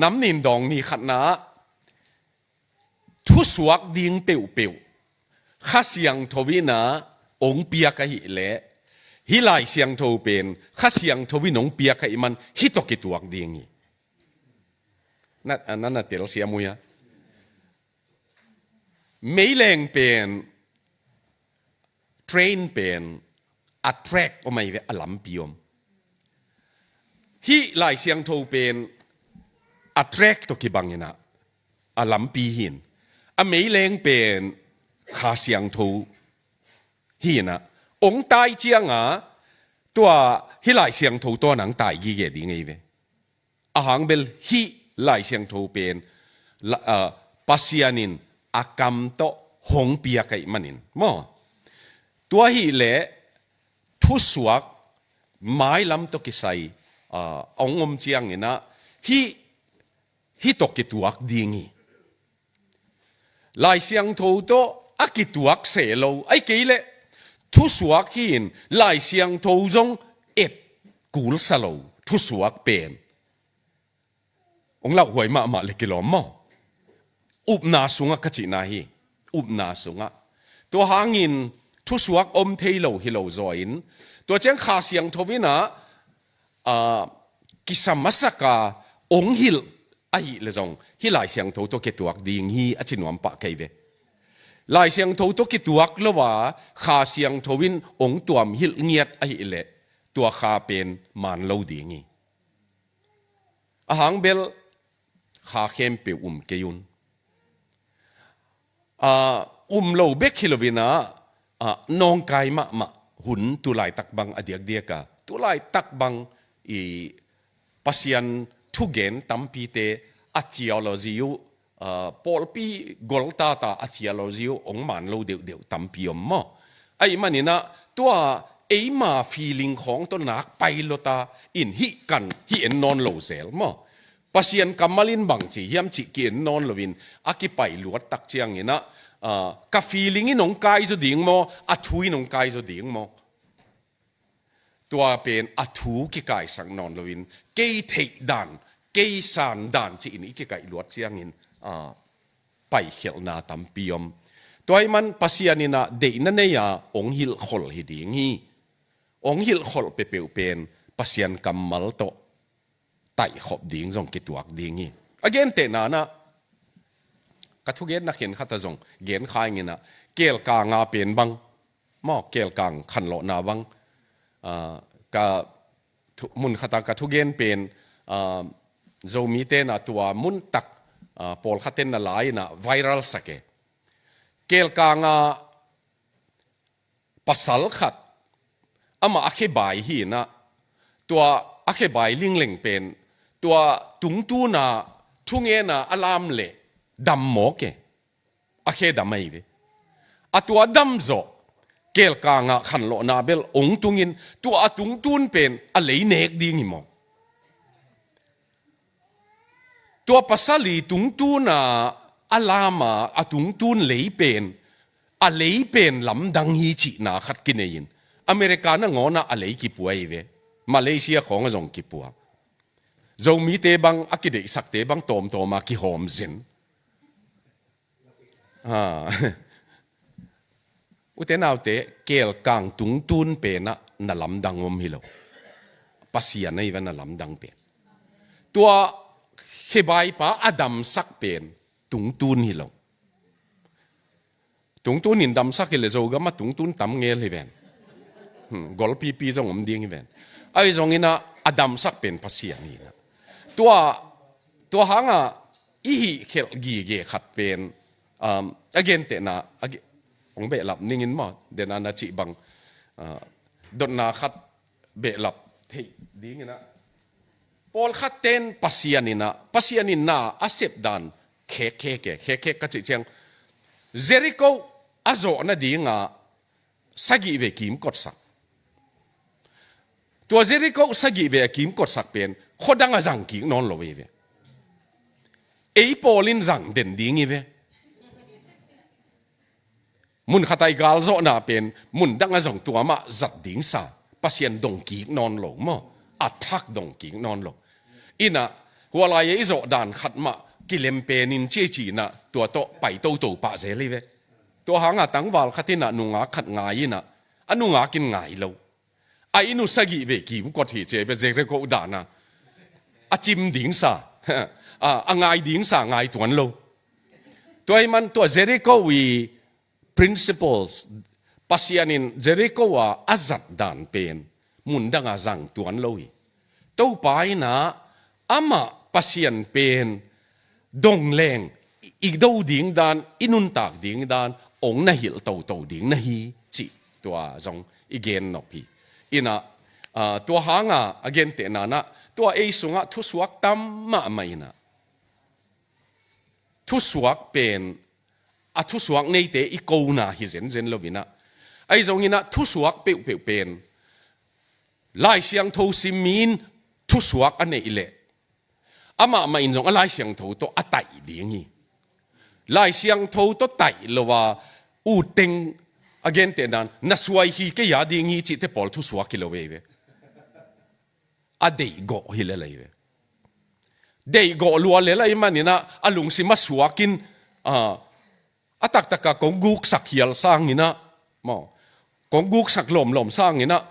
น้ำนินดองนี่ขัดนะทุสวกดิงเปียวข้าเสียงทวีนะองเปียกะหิเละฮิไลเสียงทวเป็นข้าเสียงทวีนองเปียกะหิมันฮิตกิตัวดิงนั่นน่ะเตลเสียมุยไม่แรงเป็นเทรนเป็น attract ออกมาอีกอลัมพิอมฮีหลายเสียงโทเป็น attract ตัวกี่บางอย่างนะอลัมปีหินไม่แรงเป็นขาเสียงโทหินนะองตายเจียงตัวฮีหลายเสียงโทตัวหนังตายยี่เกดีไงเว้ยอาหารเบลฮีหลายเสียงโทเป็นปัสยานินอากรรมโตหงเปียกไอมันนินมั้งตัวฮีเละทุสวกไม้ลำตกิไซองอมเจียงเนี่ยนะฮีตกิตัวดีงี้หลายเสียงโทโตอากิตัวเสโลไอกี่เละทุสวกหินหลายเสียงโทจงกูลสโลทุสวกเป็นองเราหวยมาเล็กล้อมมั้งอุบนาสุงะกจินาฮีอุบนาสุงะตัวหางินทุสวกอมเทโลฮิโลจอยน์ตัวเจ้าขาเสียงทวินะกิสมัสกาองฮิลไอเลยจงฮิหลายเสียงโทตัวเกตัวดีงฮีอจินวมปะไกเวหลายเสียงโทตัวเกตัวกละว่าขาเสียงทวินองตัวมฮิลเงียดไอเละตัวขาเป็นมันโลดีงี้อาหางเบลขาเข้มเปียวเกยุนโลเบกฮิโลวินะนองไกมาหุ่นตุลายตักบังอเดียกเดียกะตุลายตักบังปัสยันทุเกนตัมปีเตอัธิโอโลจิโอปอลปีกอลตาตาอัธิโอโลจิโอองมันโลเดียวตัมปีอมมอไอ้มันนี่นะตัวมาฟีลิงของตัวนักไปโลตาอินฮิกันฮิเอ็นนอนโลเซลมอปัสยันกัมมาลินบังจียามจิเกียนนอนโลวินอากิไปลวดตักเจียงนี่นะกับฟีลิงนี่น้องกายจะดิ่งมออัทุยน้องกายจะดิ่งมอตัวเป็นอัทุกิกายสังนอนโลวินเกยเทดันเกยสานดันจีนี่กิกายลวดเจียงอินไปเขียวนาตัมปียมตัวไอ้มันปัสยันนี่นะเดนั่นเนี่ยองหิลขลฮิดิ่งฮีองหิลขลเปเปวเป็นปัสยันกัมมัลโตไต่ขบดิ่งจงกิตัวดิ่งฮีagain เตนานะกัทุเกนนักเห็นขัดจงเกนขายเงินนะเกลกางาเป็นบังมอเกลกางขันโลนาบังกะมุนขัดกัทุเกนเป็นโจมีเตนะตัวมุนตักปอลขัดเตนน่ะหลายนะไวรัลสักเกลกางาปัสสัลขัดอามาอเคบายฮีนะตัวอเคบายลิงเล่งเป็นตัวตุงตูนาท ทุ่งเงินอารามเละดำหมอกเกอเคดำไม่เวตัวดำโจเกลกางขันโลนาเบลองตุงินตัวตุงตุนเป็นอะไรเนกดิ้งหิมอตัวภาษาลีตุงตุนอาลามาตุงตุนเลยเป็นอะไรเป็นลำดังฮีจีนาขัดกินเองอเมริกาน่ะงอนะอะไรกิปัวเวมาเลเซียของจงกิปัวจงมีเตบังอักเดสักเตบังโตมมากิหอมเซนอุเทนเอาเตเกลกางตุงตุนเป็นน่ะลำดังอมฮิโลปัสยาในวันน่ะลำดังเป็นตัวเฮบายป้าอดัมสักเป็นตุงตุนฮิโลตุงตุนนินดัมสักฮิเลโจก็มาตุงตุนตั้มเงลฮิเวนกอลปีจงอมดิ้งฮิเวนไอ้จงอินะอดัมสักเป็นปัสยานี่นะตัวหางอีเขลกีเกขัดเป็นagain เตนะองเบลับนิ่งมั้งเดนันนาจิบังดนนาขัดเบลับที่ดีงี้นะพอลขัดเต้นปัสยานินะอาเซบดันเคก็จะเชียงเจริโกอาโจน่ะดีงาสกิเวกิมกดสักตัวเจริโกสกิเวกิมกดสักเป็นคนดังอาจังกิงนอนโลเวไอพอลินจังเด่นดีงี้เวมุนขัดไอกาลโซน่าเป็นมุนดังอาจังตัวมาจัดดิ้งซาปัสยันดงกิงนอนโลมั้งอัทักดงกิงนอนโลอินะหัวลายไอโซดานขัดมากิเลมเปนินเจจีนะตัวโตไปโตปะเจลีเวตัวหางตั้งวาลขัดที่น่ะนุงาขัดงายนะอันนุงากินงายโลไอนุสกิเวกิมกดที่เจเวเจเรโกดานะอาจิมดิ้งซางายดิ้งซางายตัวนั้นโลตัวไอ้มันตัวเจเรโกวี principles ปัสยานินเจเรโกว่าอาจัดดานเป็นมุนดังอาจังตัวนั้นโลตัวไปนะอามาปัสยันเป็นดงแรงอีกดูดิ้งดานอินุนตากดิ้งดานองน่ะหิลโตดิ้งน่ะฮีจิตัวจงอีเกนนอพีอินะตัวหางอเกนเตนานะตัวเอสุงทุสวักตัมมาไม่นะทุสวักเป็นทุสวักในเตอีโกนาฮิเซนโลวินะไอจงอินะทุสวักเปเป็นลายเสียงโทซิมินทุสวักอันนี้เละอามาไม่จงลายเสียงโทตัวอัตไตดีงี้ลายเสียงโทตัวไตโลว่าอูเต็งอเกนเตนันนัสวยฮีก็ยาดีงี้จิตเตปอลทุสวักกิโลเวอเดย์โกฮิเลเลยเดย์โกลัวเลยละมันนี่นะอลุงสิมาสวากินตักกงกุกสักเขียลสร้างนี่นะมอกงกุกสักลมสร้างนี่นะ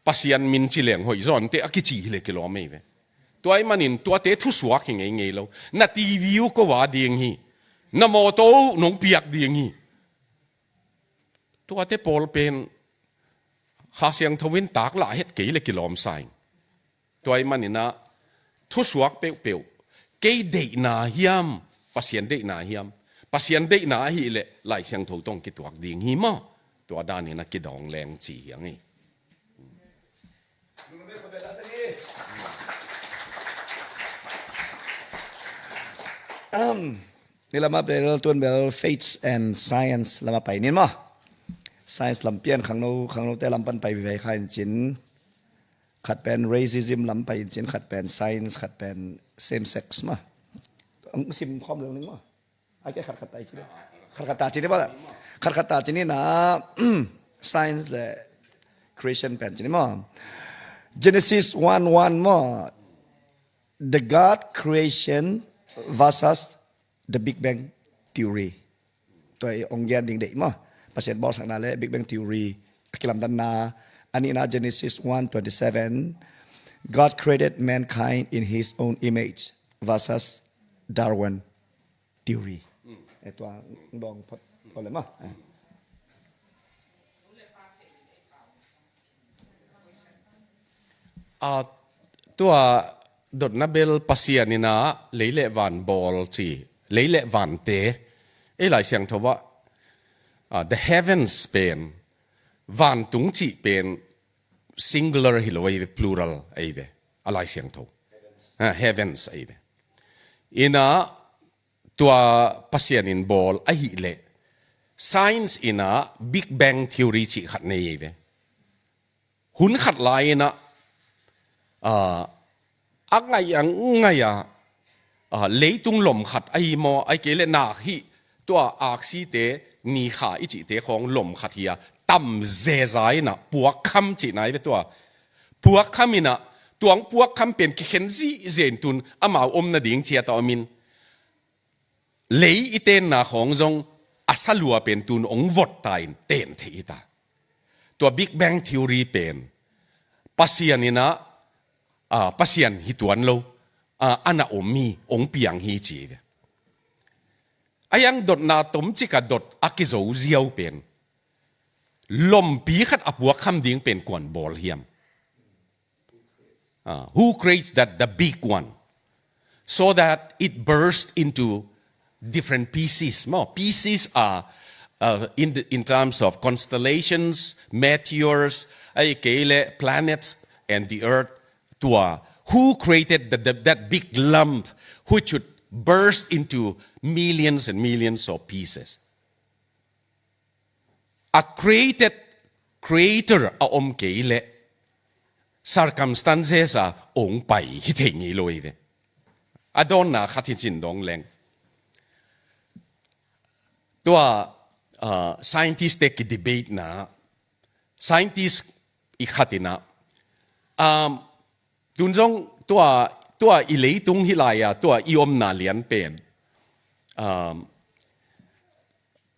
ปัสยันมินจิเลงหอยจอนเตอกิจิฮิเลกิโลไม่เวตัวไอ้มันนี่ตัวเตทุสวากิงไงเรานาทีวิวก็ว่าดีงี้นาโมโตนงเปียกดีงี้ตัวเตปอลเป็นข้าเสียงทวินตากหลายเฮ็ดกี่เลกิโลมไซตัวไอ้มันนี่นะทุสวกเปียวเกยเดนาเฮียมปัสยันเดนาเฮียมปัสยันเดนาฮีเละลายเสียงถูต้องกิตัวดิ่งฮีมอตัวด้านนี้นะกิดองแรงจีอย่างนี้
นี่เรามาเป็นตัวแบบ faith and science เรามาไปนี่มั้ง science ลำเปียนขังโนแต่ลำปันไปวิจัยขันจินขัดเป็น racism ลำไปจินขัดเป็น science ขัดเป็น same sex มั้งซิมความเรื่องนึงมั้งไอ้แค่ขัดตาจินขัดตาจินได้ป่ะขัดตาจินนี่นะ science และ creation เป็นจินมั้ง Genesis 1:1 มั้ง the God creation versus the Big Bang theory ตัวองค์ยานดิ่งเด็กมั้งประเสริฐบอกสักนาเลย Big Bang theory กิลามดันนาอันนี้นะ Genesis 1:27 God created mankind in His own image versus Darwin theory ไอ้ตัวดองพอเลยมั้ง
ตัวดดนับเบลปัสยานินะเลยเละวันบอลจีเลยเละวันเตไอ้หลายเสียงทว่าthe heavens เป็นวันตุงจีเป็น singular ฮิโลไอ plural ไอ้เวอะไรเสียงทว่าheavens ไอ้เวอินะ ตัวปัสยานินบอลไอหิเล science อินะ Big Bang Theory จิขัดในเวหุ่นขัดลายนะไงยังไงเลยตุงลมขัดไอโมไอเกลนาฮีตัวอักซีเตนี่ขาอิจิเตของลมขัดเฮียตั้มเจใจนะปวกคำจิไหนเป็นตัวปวกคำมินะตัวปวกคำเป็นเข็นซีเจนตุนอามาอมนาดิ่งเชียตอมินเลยอีเตนนะของจงอาศัลัวเป็นตุนองวดตายเต็นเทีตาตัว Big Bang Theory เป็นปัสยานินะปัสยานฮิตวันโลอันน่ะอมมีองเปียงฮีจีอายังดดนาตมจิกะดดอักิโซเจียวเป็นลมปีขัดอับวัวคำดิ่งเป็นกวนบอลเฮียมwho creates that the big one so that it bursts into different pieces more pieces are in terms of constellations meteors ไอ้เกล planets and the earth ตัว who created that big lump which should burst into millions and millions of pieces a creator อมเกล circumstances องไปฮิตงี้เลยเวอดอนนะขัดจินดองแรงตัว scientist เด็ก debate นะ scientist อีกขัดนะดุนจงตัวอิเลตุงฮิลายาตัวอีอมนาเลียนเป็น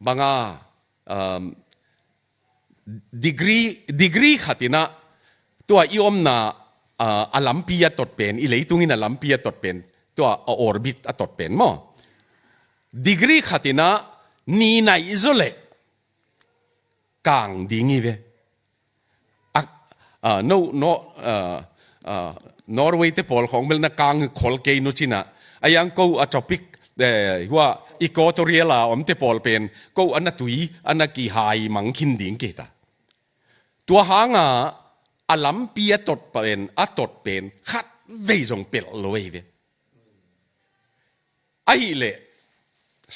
บางdegree ขัดนะตัวอีอมนาอลัมปียตดเป็นอิเลตุงอินาลัมปียตดเป็นตัวออร์บิทตดเป็นมั้ง degree ขัดนะนี่ในอิโซเลกางดิ่งอีเวno Norway ที่พอลของเมลนักกางขอลเกยนุชินะอายังกูอัตปิกว่าอีโคตัวเรียลาอมที่พอลเป็นกูอันนั้นตุยอันนั้นกี่หายมังคินดิ่งเกตาตัวหางอลัมปียตดเป็นตดเป็นขัดเวจงเปิดเลยเวไอ้เล่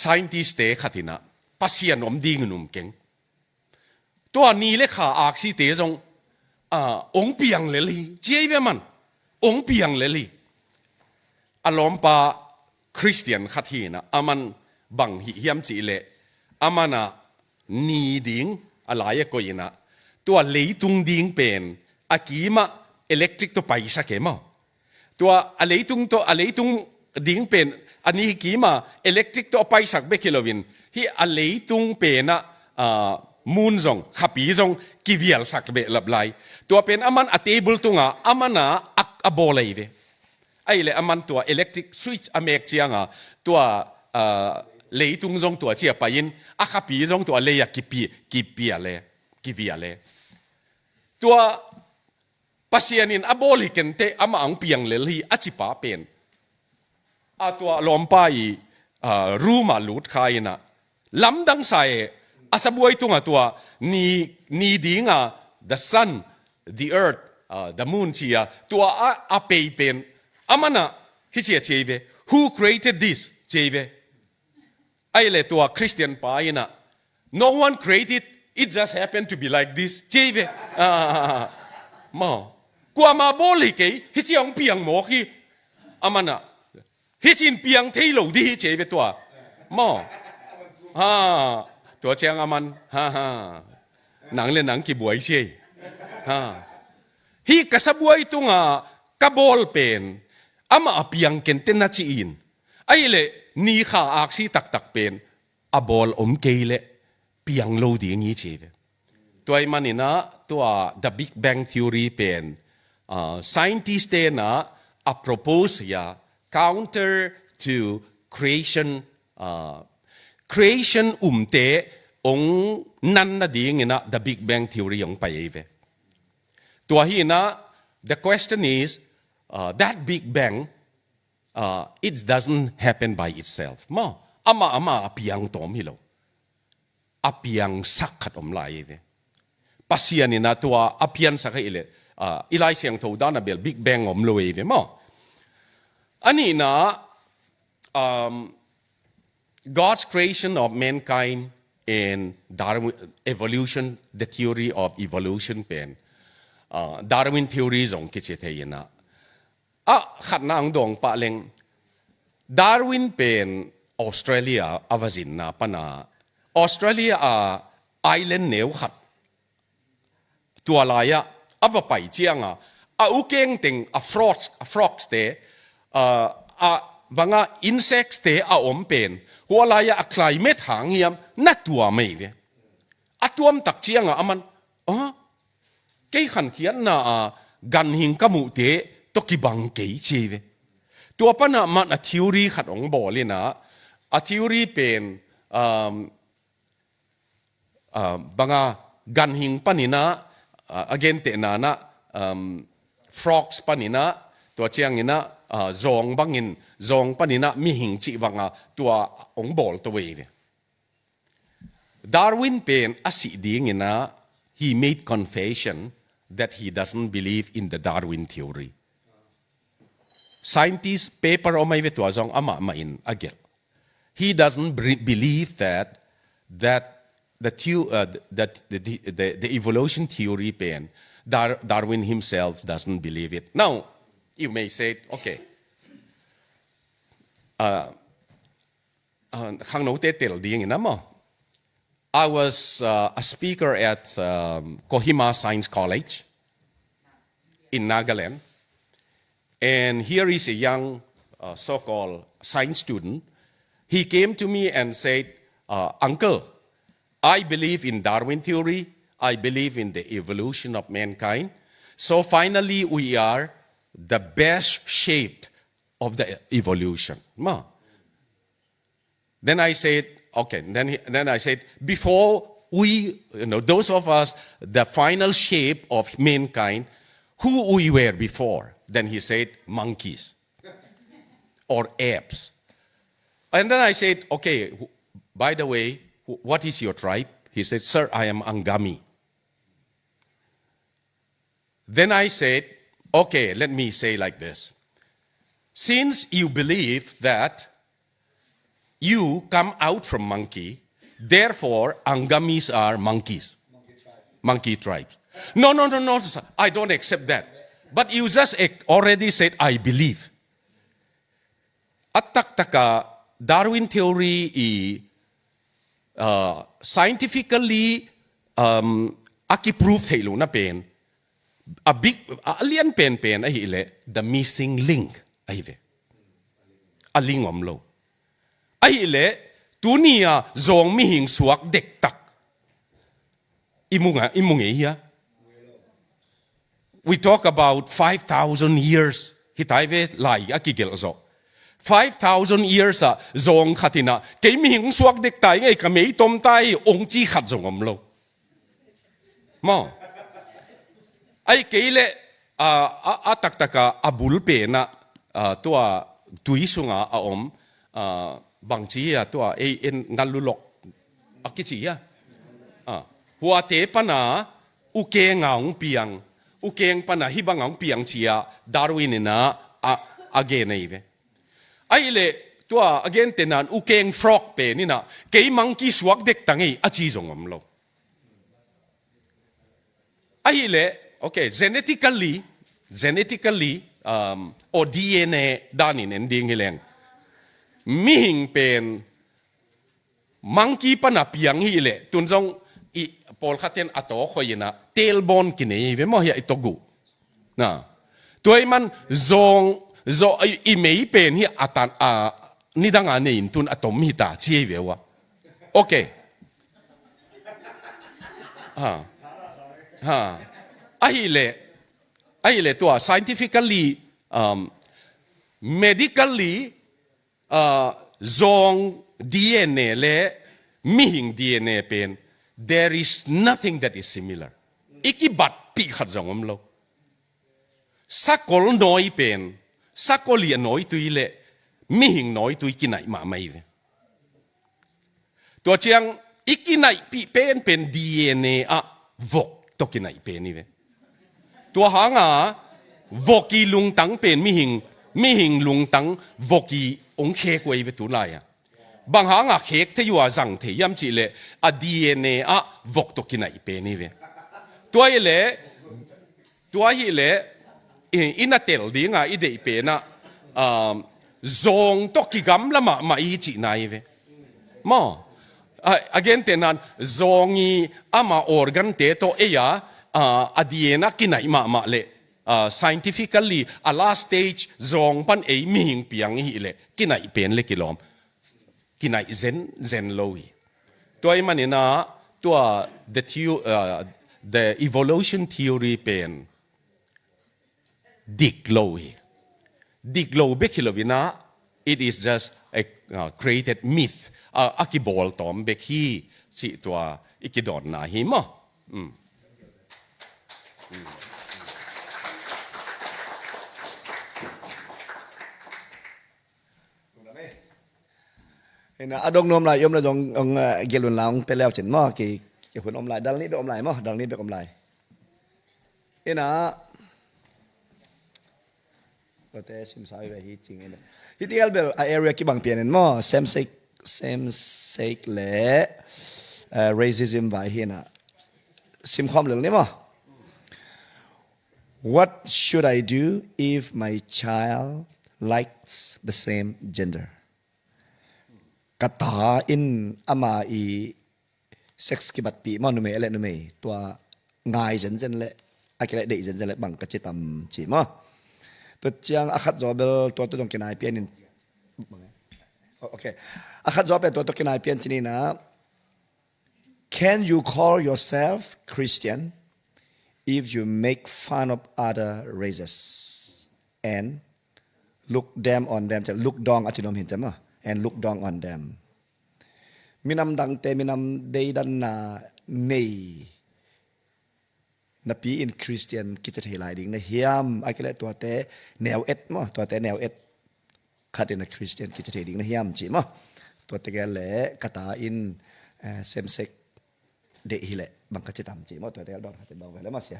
scientist ขัดนะปัสยานอมดิ่งนุ่มเก่งตัวนี้เลยค่ะอักษิเตจงองเปียงเลยลีเจ้าเวมันองเปียงเลยลีอารมณ์ปะคริสเตียนขัดฮีนะอามันบังหิยมจีเลอามันน่ะนีดิ่งอะไรก็ยินะตัวเลยตุงดิ่งเป็นอากีมาอิเล็กทริกตัวไปสักเกมาตัวอะไรตุงดิ่งเป็นอันนี้กีมาอิเล็กทริกตัวไปสักเบกิโลวินที่อะไรตุงเป็นมูนซงขับปีซงกิวิลสักเบลับไลตัวเป็นอามันเทเบิลตุงอามันอักบอลเลยเวไอ้เลยอามันตัวอิเล็กทริกสวิตช์อเมริกเจียงตัวเลยตุงซงตัวเจียไปยินขับปีซงตัวเลยกิปีอะไรกิวิอะไรตัวปัสยานินอบอลิกันเตอามาอังเปียงเลยที่อจิปาเป็นตัวลมไปรูมาลุดใครนะลำดังใส่อาสบวยตุงตัวนี่ดิ่งthe sun the earth the moon เชียตัวเปย์เป็นอามันฮิเชียเจเว who created this เจเวไอ้เลยตัวคริสเตียนไปนะ no one created it just happened to be like this เจเวมากัวมาโบลิกฮิเชียงเปียงหมอคีอามันฮิชินเปียงเทโลดีเจเวตัวมาตัวเชียงอามันหนังเล่นหนังกี่บวยเชียฮีกระสบวยตุงกระบอลเป็นอามาเปียงเกนเตนัชีอินไอ้เล่นี่ข้าอักษีตักเป็นบอลอมเกยเล่เปียงโลดีงี้เชียตัวไอ้มันนี่นะตัว The Big Bang Theory เป็น scientist นะpropose ยา counter to creation creation เตองนั่นน่ะดีงี้นะ the Big Bang Theory องไปเวตัวฮีนะ the question is that Big Bang it doesn't happen by itself มาอามาเปียงตอมฮิโลเปียงสักขัดอมลายเวปัสยานี่นะตัวเปียงสักให้เลยอีไลเสียงทูดานะเบล Big Bang อมลอยเวมาอันนี้นะ God's creation of mankind and Darwin evolution, the theory of evolution pen Darwin theory zong kichethayina khat na ang dong pa leng Darwin pen Australia avazin na pana Australia island neu khat tualaya ava pai chianga ukeng ting frogs te banga insects te om pen hualaya climate hangiam na tua mai ve atuam tak chianga aman cái khăn khian na gan hình kamu te to ki bang ke chi ve tua pa na ma na theory khat ong bo le na a theory pen banga gan hình panina again te na na frogs panina tua chiang ina zong bangin zong panina mi hing chi wanga tua ong bol to we ve Darwin pen asi ding ina he made confession that he doesn't believe in the Darwin theory. Scientists paper o may vetwa zong ama main agil. He doesn't believe that the evolution theory pen Darwin himself doesn't believe it. Now you may say, okay, khang no te tel ding ina mo. I was a speaker at Kohima Science College in Nagaland. And here is a young so-called science student. He came to me and said, Uncle, I believe in Darwin theory. I believe in the evolution of mankind. So finally, we are the best shaped of the evolution. Ma. Then I said, okay, then I said, before we, those of us, the final shape of mankind, who we were before? Then he said, monkeys or apes. And then I said, okay, by the way, what is your tribe? He said, sir, I am Angami. Then I said, okay, let me say like this. Since you believe that you come out from monkey, therefore Angamis are monkeys. Monkey tribes. No, sir, I don't accept that. But you just already said, I believe. At taka Darwin theory scientifically aki proof thelo na pen a big alien pen ahile the missing link ahive aling omlo ahile tunia zong mi hing suak dek tak imunga hiya. We talk about 5,000 years hitaive lai akigel zo 5,000 years zong khatina ke mi hing suak dek tai ngai ka mei tom tai ong chi khat zong omlo mo ai keile atak taka abul pe na tua tuisunga om bangchi ya tua en ngalulok akichi ya hua te pana uke ngaung piang ukeng pana hibangaung piang chia Darwin na again ive ai le tua again tenan ukeng frog pe ni na ke monkey suak dek tangi achi zong omlo ai le okay genetically or DNA danin ending hileng mihing pen monkey pana piang hi le tunjong i pol khaten ato khoyina tailbone kine ve mo ya itogu na toy man zong zo i mei pen hi atan nidanga ne intun atom hi ta chi ve wa okay ai le to scientifically medically zong DNA le mihing DNA pen there is nothing that is similar. Ikibat pi khat zong omlo. Sakol noi pen, sakoli noi tuile, mihing noi tui kinai ma mai ve. To chiang ikinai pi pen DNA vok to kinai pen ni ve. To hanga voki lung tang pen mihing lung tang voki ong khe ko ve tu lai บางหางเขกที่อยู่จังเทียมจีเล่อะ DNA อะวกตุกินไอเป็นนี่เว้ตัวเล่ตัวฮีเล่อินาเตลดิ้งอ่ะอีเดอีเป็นอ่ะซงตกิกำละมาอีจีนายเว้มอagain เตนันซงอีอามาออร์กันเตโตเอียอะดีเอ็นกินไอมาเล่scientifically a last stage ซงปันเอมีหิงเปียงฮีเล่กินไอเป็นเล่กิลอมกินไอเซนโลฮีตัวไอมันเนี่ยนะตัว the evolution theory เป็นดิกโลฮีดิกโลเบคิโลวินา it is just a created myth อากิบอลตอมเบคีสิตัวอิกิดอนนาฮิมะ
เห็นนะอดงนมลายยมละดงเกลุนลางไปแล้วเจ็นมอกี่คนอมลายดังนี้เป็นอมลายมอดังนี้เป็นอมลายเห็นนะก็แต่สิมสายไปฮีจริงเองฮีที่เอลเบลเอเรียกี่บางเปลี่ยนมอsame sex และ racism ไว้เห็นนะสิมความเหลืองนี่มอ What should I do if my child likes the same gender กตาอินอามาอีเซ็กซ์กิบัดปีมอนุเมะอะไรนุเมะตัวง่ายจันเลยอากิเลเดจันเลยบังกะจิตามจีมอตัวเจียงอาคัดจอบเบลตัวตรงกินไอเปียนโอเคอาคัดจอบเบลตัวตรงกินไอเปียนจีนี่นะ Can you call yourself Christian if you make fun of other races and look them on them จะ look down อาจจะนมเห็นจำมั้ย and look down on them มีนำดังเตมีนำเดดันนาเนนับปีอินคริสเตียนกิจเทลายดิ่งในเฮียมไอ้ก็เลยตัวเตแนวเอ็ดมั้งตัวเตแนวเอ็ดขัดในคริสเตียนกิจเทดิ่งในเฮียมจีมั้งตัวเตแกเลยกตาอินเซมเซ็กเดฮิเลบังคับจิตามจีมั้งตัวเตดอนขัดดองไปแล้วมาเสีย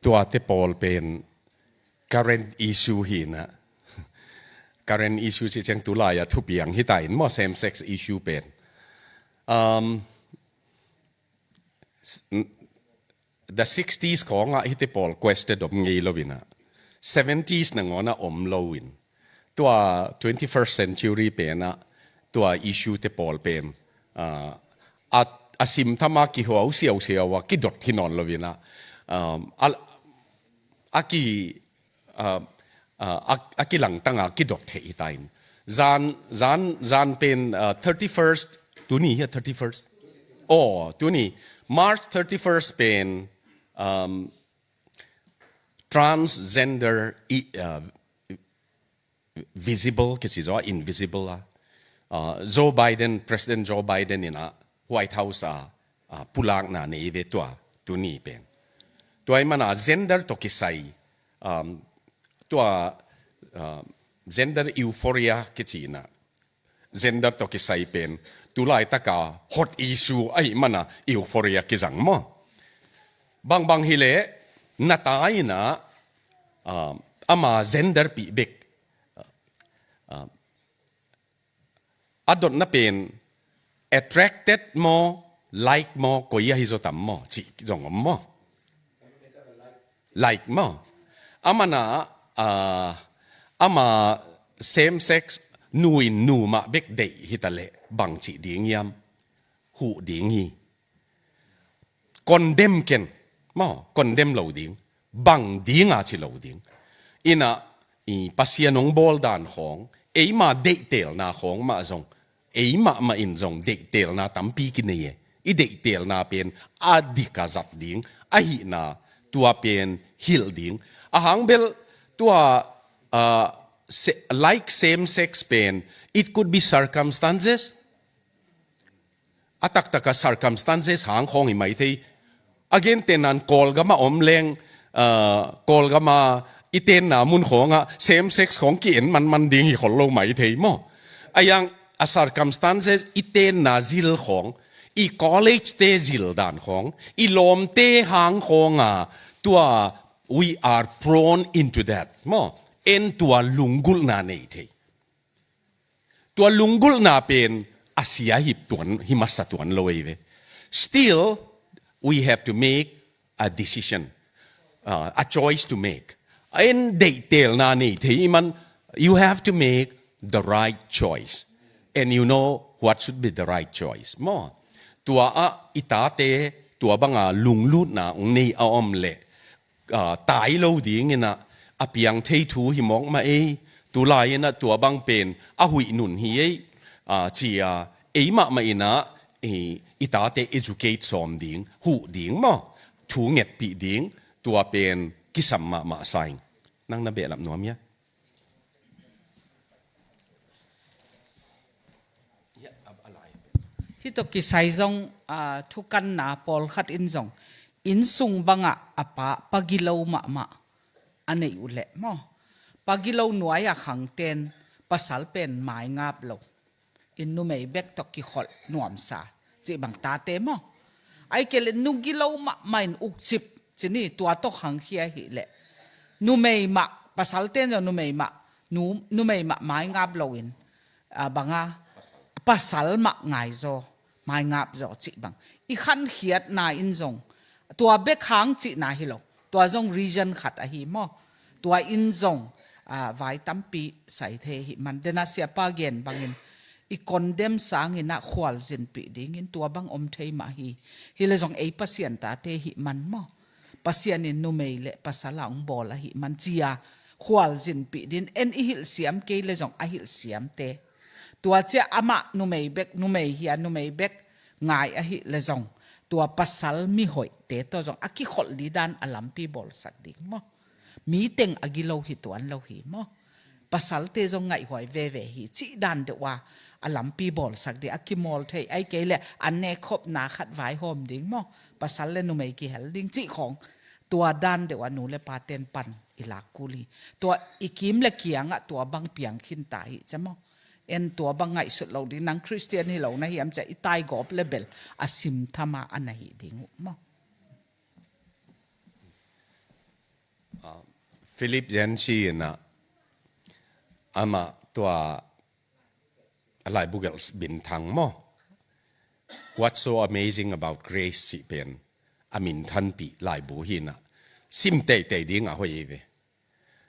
ตัวเตปอลเป็น current issue หินะ current issue ที่จังตุลายทุบอย่างที่ตายมั่ว same sex issue เป็น the 60s ของฮิตปอล question ดมงี้ลวินะ 70s นั่งงอนะอมโลวินตัว 21st century เป็นนะตัว issue เตปอลเป็นอาซิมทำมากี่หัวเสียวว่ากี่ดดที่นอนลวินะอากิหลังตั้งอากิดอกเทอีไตน์จานเป็น31st ตัวนี้ฮะ31stโอ้ตัวนี้ March 31st เป็น transgender visible ก็คือว่า invisible อ่ะJoe Biden President Joe Biden นี่นะ White House พูลังน่ะในเวตัวนี้เป็นตัวไอ้มันอ่ะ gender ตกิใส่ตัว gender euphoria กิจนะ gender ตกิใส่เป็นตัวไล่ตะกา hot issue ไอ้มันอ่ะ euphoria กิจังมั้งบางฮิเลนาตายนะอามา gender ปีเบกอดน่ะเป็น attracted more like more ก็ยังฮิโซตัมมั้งจีจงมั้ง like มั้งอามานะอามา same sex นูมาเบกเดย์ฮิตาเล่บางจีดิ่งยามหูดิ่งฮีcondemn กันมั้ง condemn เราดิ่งบางดิ่งอาชิเราดิ่งอินะปัสยานงบอลดานของเอ้มาเดย์เตลนาของมาจงเอ้มาอินจงเดย์เตลนาตั้มปีกินเนี่ยอีเดย์เตลนาเป็นอดีกาจัดดิ่งไอ้นาตัวเป็นฮิลดิ่งอาหางเบลตัว like same sex เป็น it could be circumstances อาตักตะกะ circumstances หางของอีไม่ที่ again เตนัน call ก็มาอมเลงcall ก็มาอีเตนน่ะมุนของsame sex ของกินมันดิ่งอีคนโลไม่ที่มั้งไอ้ยัง circumstances อีเตนน่ะซิลของ อี college เตจิลดานของอีลมเตหางของตัว we are prone into that มอเอ็นตัวลุงกุลนาเนเทตัวลุงกุลนาเป็นอาเซียหิบตัวนหิมัสตัวนลอยเว still we have to make a decision a choice to make in detail na ni thi man you have to make the right choice and you know what should be the right choice mo tua a itate tua banga lunglut na ong nei a om le tai lo ding ina apiang thei thu hi mong ma e tu lai na tua bang pen a hui nun hi e chia e ma ma ina itate educate som ding hu ding mo thu nget pi dingตัวเป็นกิสัมมาไซนั่งนับเบลับหนัวเมีย
ฮิตกิไซซงทุกันนาปอลขัดอินซงอินซุงบังอะปะปากิโลมาอันนี้อุเล่มอปากิโลหน่วยขังเตนภาษาเป็นหมายงาบโลอินนุเมย์เบกตกิขอลนวมซาจีบังตาเตมอไอเกลนุกิโลมาไม่อุกจิบจีนี่ตัวตกขังเขียหิเละนุเมย์มาภาษาเตนจะนุเมย์มานุเมย์มาหมายงาบโลอินบังภาษามาไงโซหมายงาบโซจีบังอีขันเขียดนาอินซงตัวเบกขังจีนาฮิโลตัวซง region ขัดอะฮิมอตัวอินซงไว้ตั้มปีใส่เทหิมันเดน่าเสียปาเกนบางอินอีคอนเดมสางอินะขวลสินปีดิ้งอินตัวบางอมเทมาฮิเลยซงปัสยันตาเทหิมันมอปัสยันอินนุเมเลปัสลาองบอลหิมันจียขวลสินปีดินเอ็นอิหิลเสียมเกยเลยซงอหิลเสียมเตตัวเจ้าอามานุเมเบกนุเมเฮียนุเมเบกง่ายอหิเลยซงตัวปัสลมีหอยเตตัวซงอากิขอลีดานอลัมปีบอลสักดิ้งมอมีเต็งอากิโลหิตัวอันโลหิมอปัสลเตซงง่ายหอยเวหิจีดานเดว่าอลัมปีบอลสักดีอากิมอลเทไอเกลอันเนคบนาขัดไว้หอมดิ้งมอภาษาเลนุไม่กี่เฮลดิ้งจีของตัวด้านเดว่าหนูเลปาเตนปันอิลากุลีตัวอีกิมเลเกียงอะตัวบังเปียงขินตายจะมอเอ็นตัวบังไงสุดเราดิ้งนังคริสเตียนให้เรานะเฮียมจะอีตายกอบเลเบลอาซิมธรรมะอันไหนดิ้งมอ
ฟิลิปเยนชีนะอามาตัวอะไรบุกเกลส์บินทางมอ What's so amazing about grace สิเป็นอามินทันปีหลายบุหินะซิมเตยดิ้งอ่ะหัวเว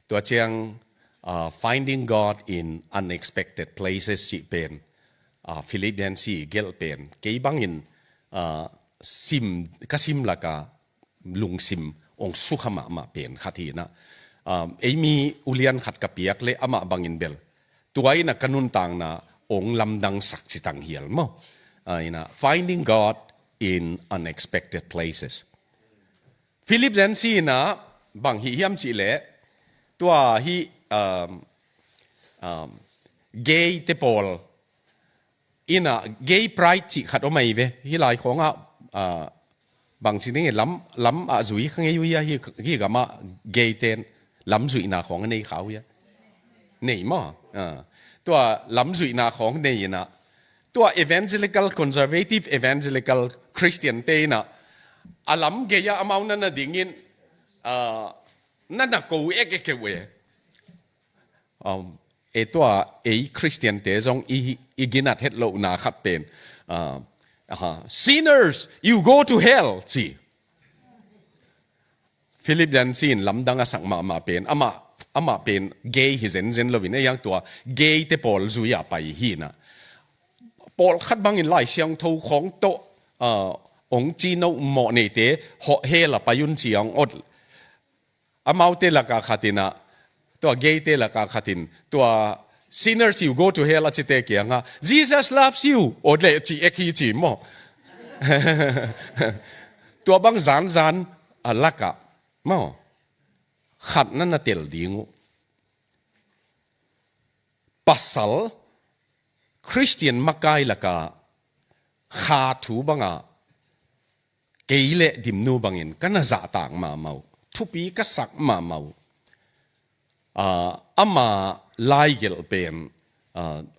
ตัวเชียงfinding God in unexpected places สิเป็นฟิลิปเยนชีเกลเป็นเกี่ยบังอินซิมก็ซิมละกาลุงซิมองสุขมาเป็นขัดทีนะมีอุเลียนขัดกับเปียกเลยอามาบังอินเบลตัวไอ้นักกันุนต่างนะองลำดังสักจิตังเหียลมั้งfinding God in unexpected places ฟิลิปเรนซีนะบางฮิยมจิเล่ตัวฮิเกย์เตปอลอินะเกย์ไพร์จิขัดออกมาอีเวฮิหลายของบางสิ่งนี้ล้ำจุยข้างอยู่ฮิกามาเกย์เตนล้ำจุยนาของในเขาเนี่ยมั้งตัวล้ำจุยนาของเนี่ยนะตัว evangelical conservative evangelical Christian เตนะอาล้ำเกียร์อามานั่นน่ะดิ่งอินนั่นน่ะกูเอกเวตัว Christian เตจงอีกินัดเฮดโลนาขัดเป็นsinners you go to hell สิฟิลิปยันซีนล้ำดังสังมาเป็นอามาเป็นเกย์ฮิเซนเซนโลวินอย่างตัวเกย์เตปอลจุยไปฮีนะปอลขัดบังอินไล่เสียงทูของโตองจีโนโมเนเตหอเฮลไปยุนเสียงอดอามาเตลักาขัดินะตัวเกย์เตลักาขัดินตัว sinners you go to hell จิเตเกียงะ Jesus loves you อดเลยจีเอกีจีมอตัวบังจานลักะมอขัดนั่นน่ะเตลดิงูปัสสัลคริสเตียนมักไกละกาขาถูบังอ่ะเกย์เละดิมนูบังอินกันน่ะจะต่างมาเมาทุปีก็สักมาเมาอามาไล่เกลเป็น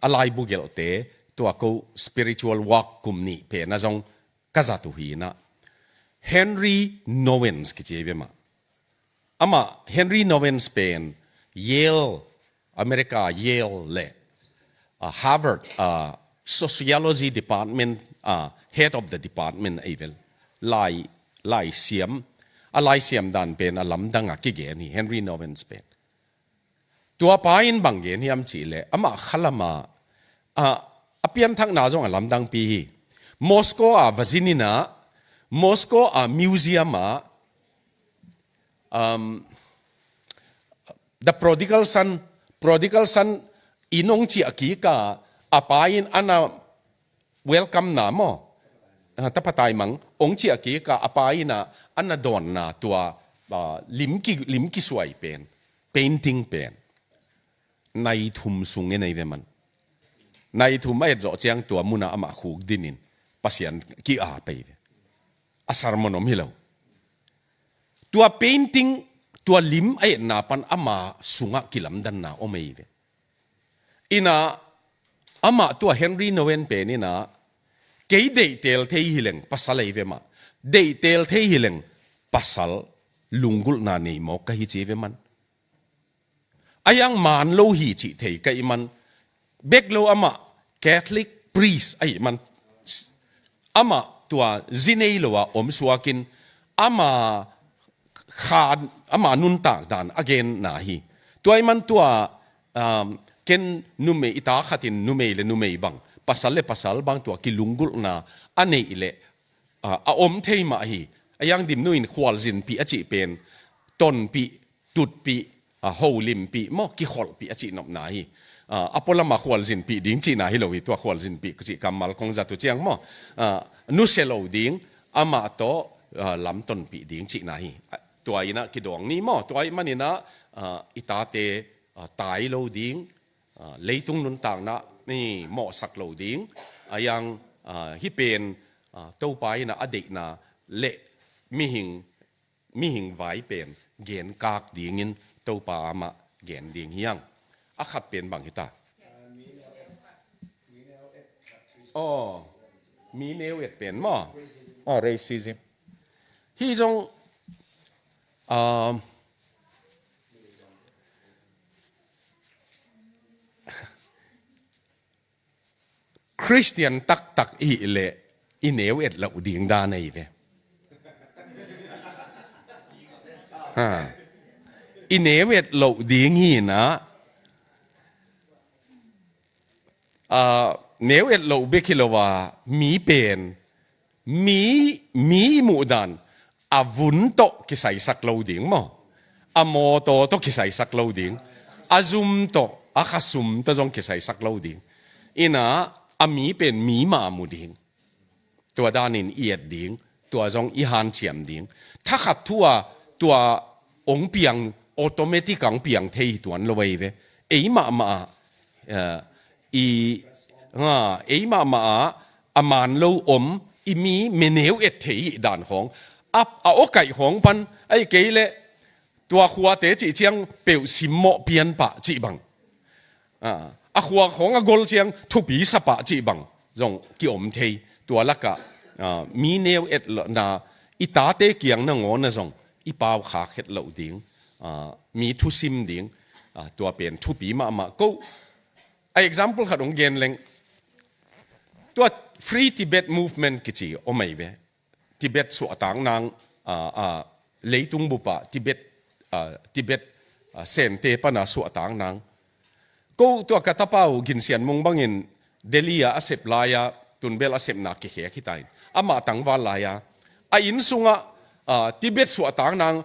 อะไรบุเกลเตตัวกู spiritual walk กลุ่มนี้เป็นนะจง kazatu hi na Henry Nowens ki cheve ma ama Henry Nowens pen Yale America Yale le Harvard sociology department head of the department evel lai siam dan pen alam danga ki ge ni Henry Nowens pen tua pain bang ge ni am chi le ama khalama apian thak na jong alam dang pi Moscow Virginia Moscow museum the prodigal son inong chi akika apain ana welcome na mo tapatay mang ong chi akika apaina ana don na tua limki suai pen painting pen nai thum sunge nei ve man nai thum ai zo chiang tua muna ama khuk dinin pasian ki a pe asar monom hilo tua painting tua lim ai na pan ama sunga kilam dan na o mei ve ina ama tua Henry Nowen pe ni na ke dei tel thei hileng pasal ei ve ma dei tel thei hileng pasal lungul na nei mo ka hi che ve man ayang man lo hi chi thei ka iman bek lo ama Catholic priest ai man ama tua zinei lo wa om suakin ama khan ama nun tak dan again na hi tua iman tua ken nume ita khatin nume le nume bang pasal bang tua ki lungul na anei le a om thei ma hi ayang dim nuin khwal zin pi achi pen ton pi tut pi ho lim pi mo ki khol pi achi nop na hi apola ma khwal zin pi ding chi na hi lo hi tua khwal zin pi chi kamal kong za tu chiang mo nu selo ding ama to lam ton pi ding chi na hi tua ina ki dong ni mo tua manina ita te tai lo ding leitung nun tang na ni mo sak lo ding ayang hi pen to pai na adik na le mi hing vai pen gen kak dingin to pa ama gen ding hiang akhat pen bang hita mi neu et pen mo racism hi jong Christian tak i le i neu et la uding da nei ve i neu et lo ding hi na neu et lo be kilowa mi pen mi mu dan avun to ki sai sak lo ding mo amo to ki sai sak lo ding azum to akhasum to jong ki sai sak lo ding ina ami pen mi ma mu ding tua danin iet ding tua jong i han chiam ding tha khat tua tua ong piang automatic ang piang thei tuan lo wei ve ei ma ei ma aman lo om i mi meneu et thei dan hong ap a o kai hong pan ai ke le tua khua te chi chiang peu sim mo pian pa chi bang a khua khong a gol chiang thu pi sa pa chi bang jong ki om thei tua laka mi neu et na ita te kiang na ngon na jong i pau kha khet lo ding mi thu sim ding tua pen thu pi ma ko a example kha dong gen leng tua free Tibet movement ki chi o mai ve Tibet su atang nang leitung bupa Tibet sen te pana su atang nang ko tua katapau gin sian mong bangin Delhi asep laya tunbel asep na ki he khitain ama tangwa laya a in sunga Tibet su atang nang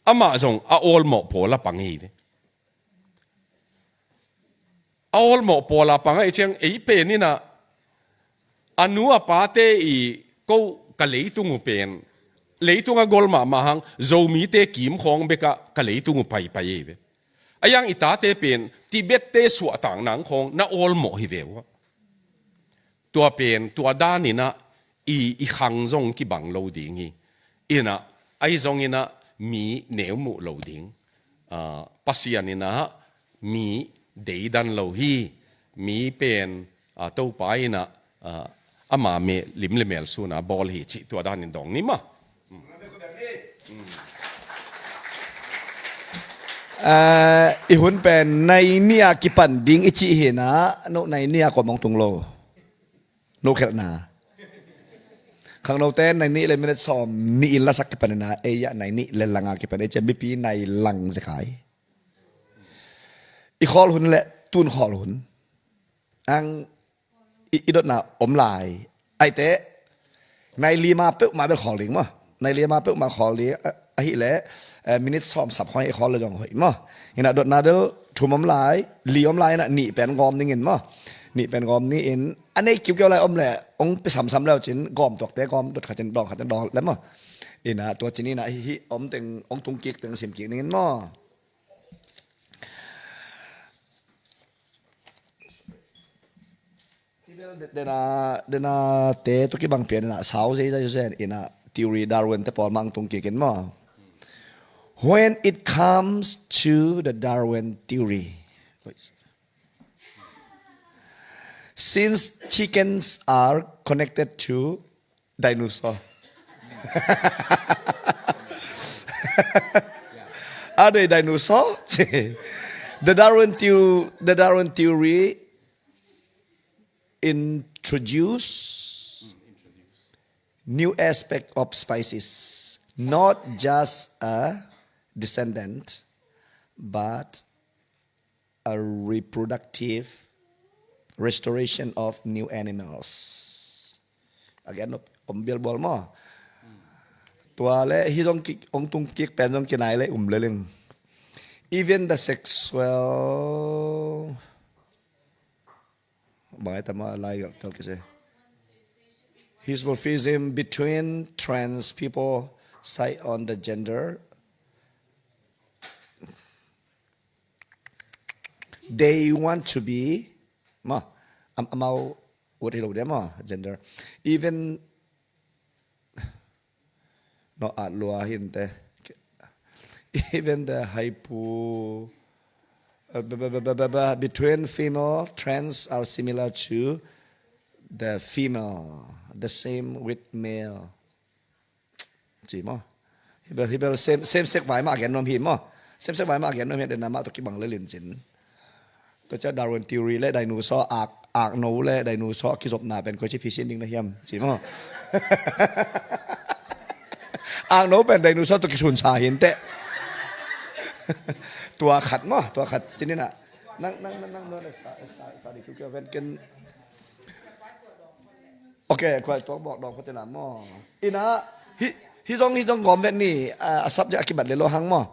ama jong a ol mo pola pangi ve a ol mo pola pangai cheng ei pe ni na anua pate i ko ka leitung pen leitunga golma mahang zomi te kim khong beka ka leitung pai pai ve ayang ita te pen Tibet te su atang nang khong na ol mo hi ve wa tua pen tua dani na i khang zong ki bang lo ding hi ina ai zong ina mi neu mu lo ding pasian ina mi deidan lo hi mi pen to pai na อามาเมลิมเลเมลสูนะบอลฮีจิตัวด้านนินดองนี่มา
อีหุ่นเป็นในเนี่ยกิปันดิ้งอิจิเห็นะโนในเนี่ยก็มองตุงโลโนเขลนาขังเราเต้นในนี้เลยไม่ได้ซ้อมนี่อินละสักกิปันนะเอยะในนี้เลยลังอากิปันเอจะบิปีในลังจะขายอีขอลหุ่นแหละตุนขอลหุ่นอังอีดนาอมลายไอเตะในลีมาเป๊ะมาเป็นขอหลิงมั้งในลีมาเป๊ะมาขอหลิงไอ้เละมินิซ้อมสับห้อยขอเลยจังหอยมั้งเห็นนะดนาเดลถุมอมลายลีอมลายน่ะหนีเป็นกอมนี่เงินมั้งหนีเป็นกอมนี่เอ็นอันนี้เกี่ยวอะไรอมแหละองไปซ้ำแล้วจินกอมตกแต่กอมดดขัดจันดองแล้วมั้งเอ็นนะตัวจินี่นะฮิอมตึงองตุงกิกตึงสิมกิกนี่เงินมั้งdena te to ki bang pian na sao sei sai sen ina theory Darwin te pol mang tung ki ken mo when it comes to the Darwin theory since chickens are connected to dinosaur are they dinosaur the Darwin theory introduce new aspect of species, not just a descendant, but a reproductive restoration of new animals. Again, bil bol mo. Tua le hi dong ki ong tung kik pen dong kinai le le ling. Even the sexual his morphism between trans people side on the gender they want to be what gender even no hinte even the hypo between female trans are similar to the female, the same with male. จีมั้งฮิเบลเซมเซ็กไว้มาแกนนมหิมมั้งเซมเซ็กไว้มาแกนนมเห็นเดินน้ำมาตะกี้บังเลยลินจินก็จะดาร์วินทีรีและไดโนเสาร์อากโนและไดโนเสาร์คิดศพหนาเป็นคนที่พิชิตดิ้งนะเฮียมจีมั้งอากโนเป็นไดโนเสาร์ตัวกิชุนชาเห็นเตะตัวขัดมั้งตัวขัดจริงๆน่ะนั่งสาดิคิวเกี่ยวกันโอเคควายตัวบอกดอกพัฒนามั้งอีน่ะฮิจงกอมเวนนี่สับจะอธิบัติเลยโลหังมั้ง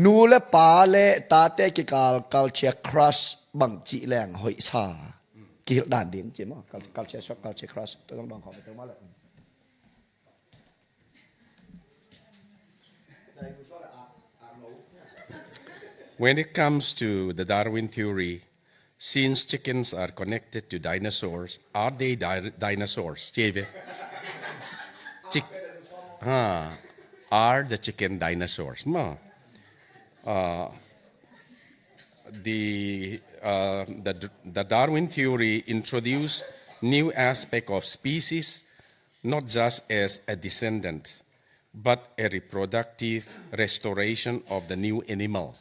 นูเลปาเลตาเตกิกาลเชียครัชบังจีแรงหอยชากิลด่านดิ้งจริงมั้งกาลเชียช็อกกาลเชียครัชตัวต้องดองของไปตัวมาเลย
When it comes to the Darwin theory, since chickens are connected to dinosaurs, are they dinosaurs? Are the chicken dinosaurs? The Darwin theory introduced new aspect of species, not just as a descendant, but a reproductive restoration of the new animal.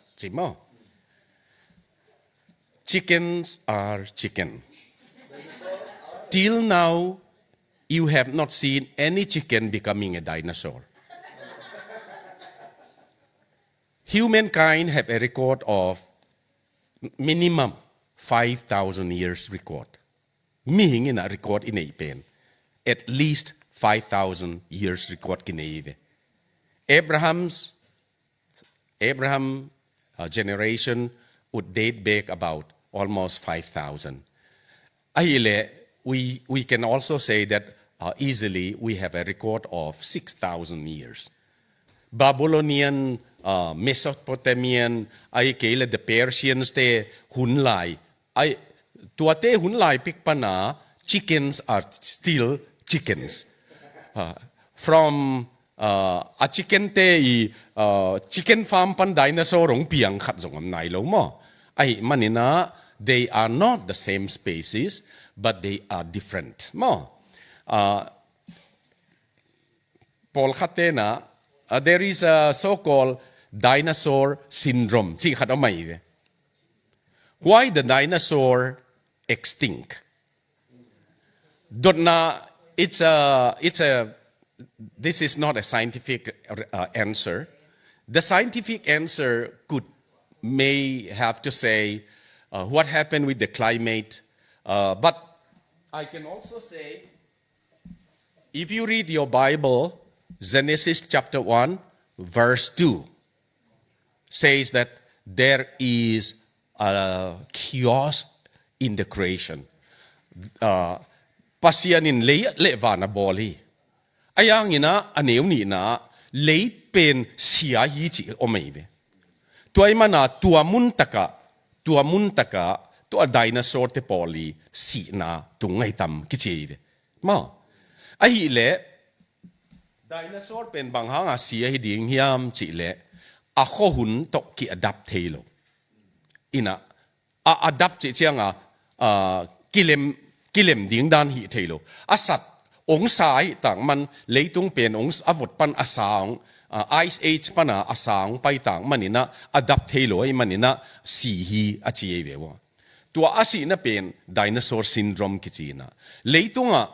Chickens are chicken. Till now, you have not seen any chicken becoming a dinosaur. Humankind have a record of minimum 5,000 years record. Meaning in a record in a pen. At least 5,000 years record in a Abraham generation would date back about almost 5,000. We can also say that easily we have a record of 6,000 years. Babylonian, Mesopotamian, the Persians, the Hunlai. Tuate Hunlai pikpana, chickens are still chickens. From a chicken chicken farm pan dinosaur rong piang khat zong am nai lo mo ai manina they are not the same species but they are different mo Paul Khatena, there is a so-called dinosaur syndrome. Why the dinosaur extinct? This is not a scientific answer. The scientific answer may have to say what happened with the climate, but I can also say, if you read your Bible, Genesis chapter 1, verse 2 says that there is a chaos in the creation. Pasianin levana boli. Ayang ina anew ni na late pen siya yichi omeibe. Tuay mana tua muntaka tua dinosaur te poli si na tungay tam kichive. Ma. Ahi le dinosaur pen banghanga siya hiding hiam chile ako hun tok ki adapt helo. Ina adapt chi chianga kilem ding dan hi thelo. Asat ong sai tang man leitung pen ong avot pan asang ice age pana asang pai tang manina adapt helo ay manina si hi achieve wa. Tua asi na pen dinosaur syndrome kichina. Leitunga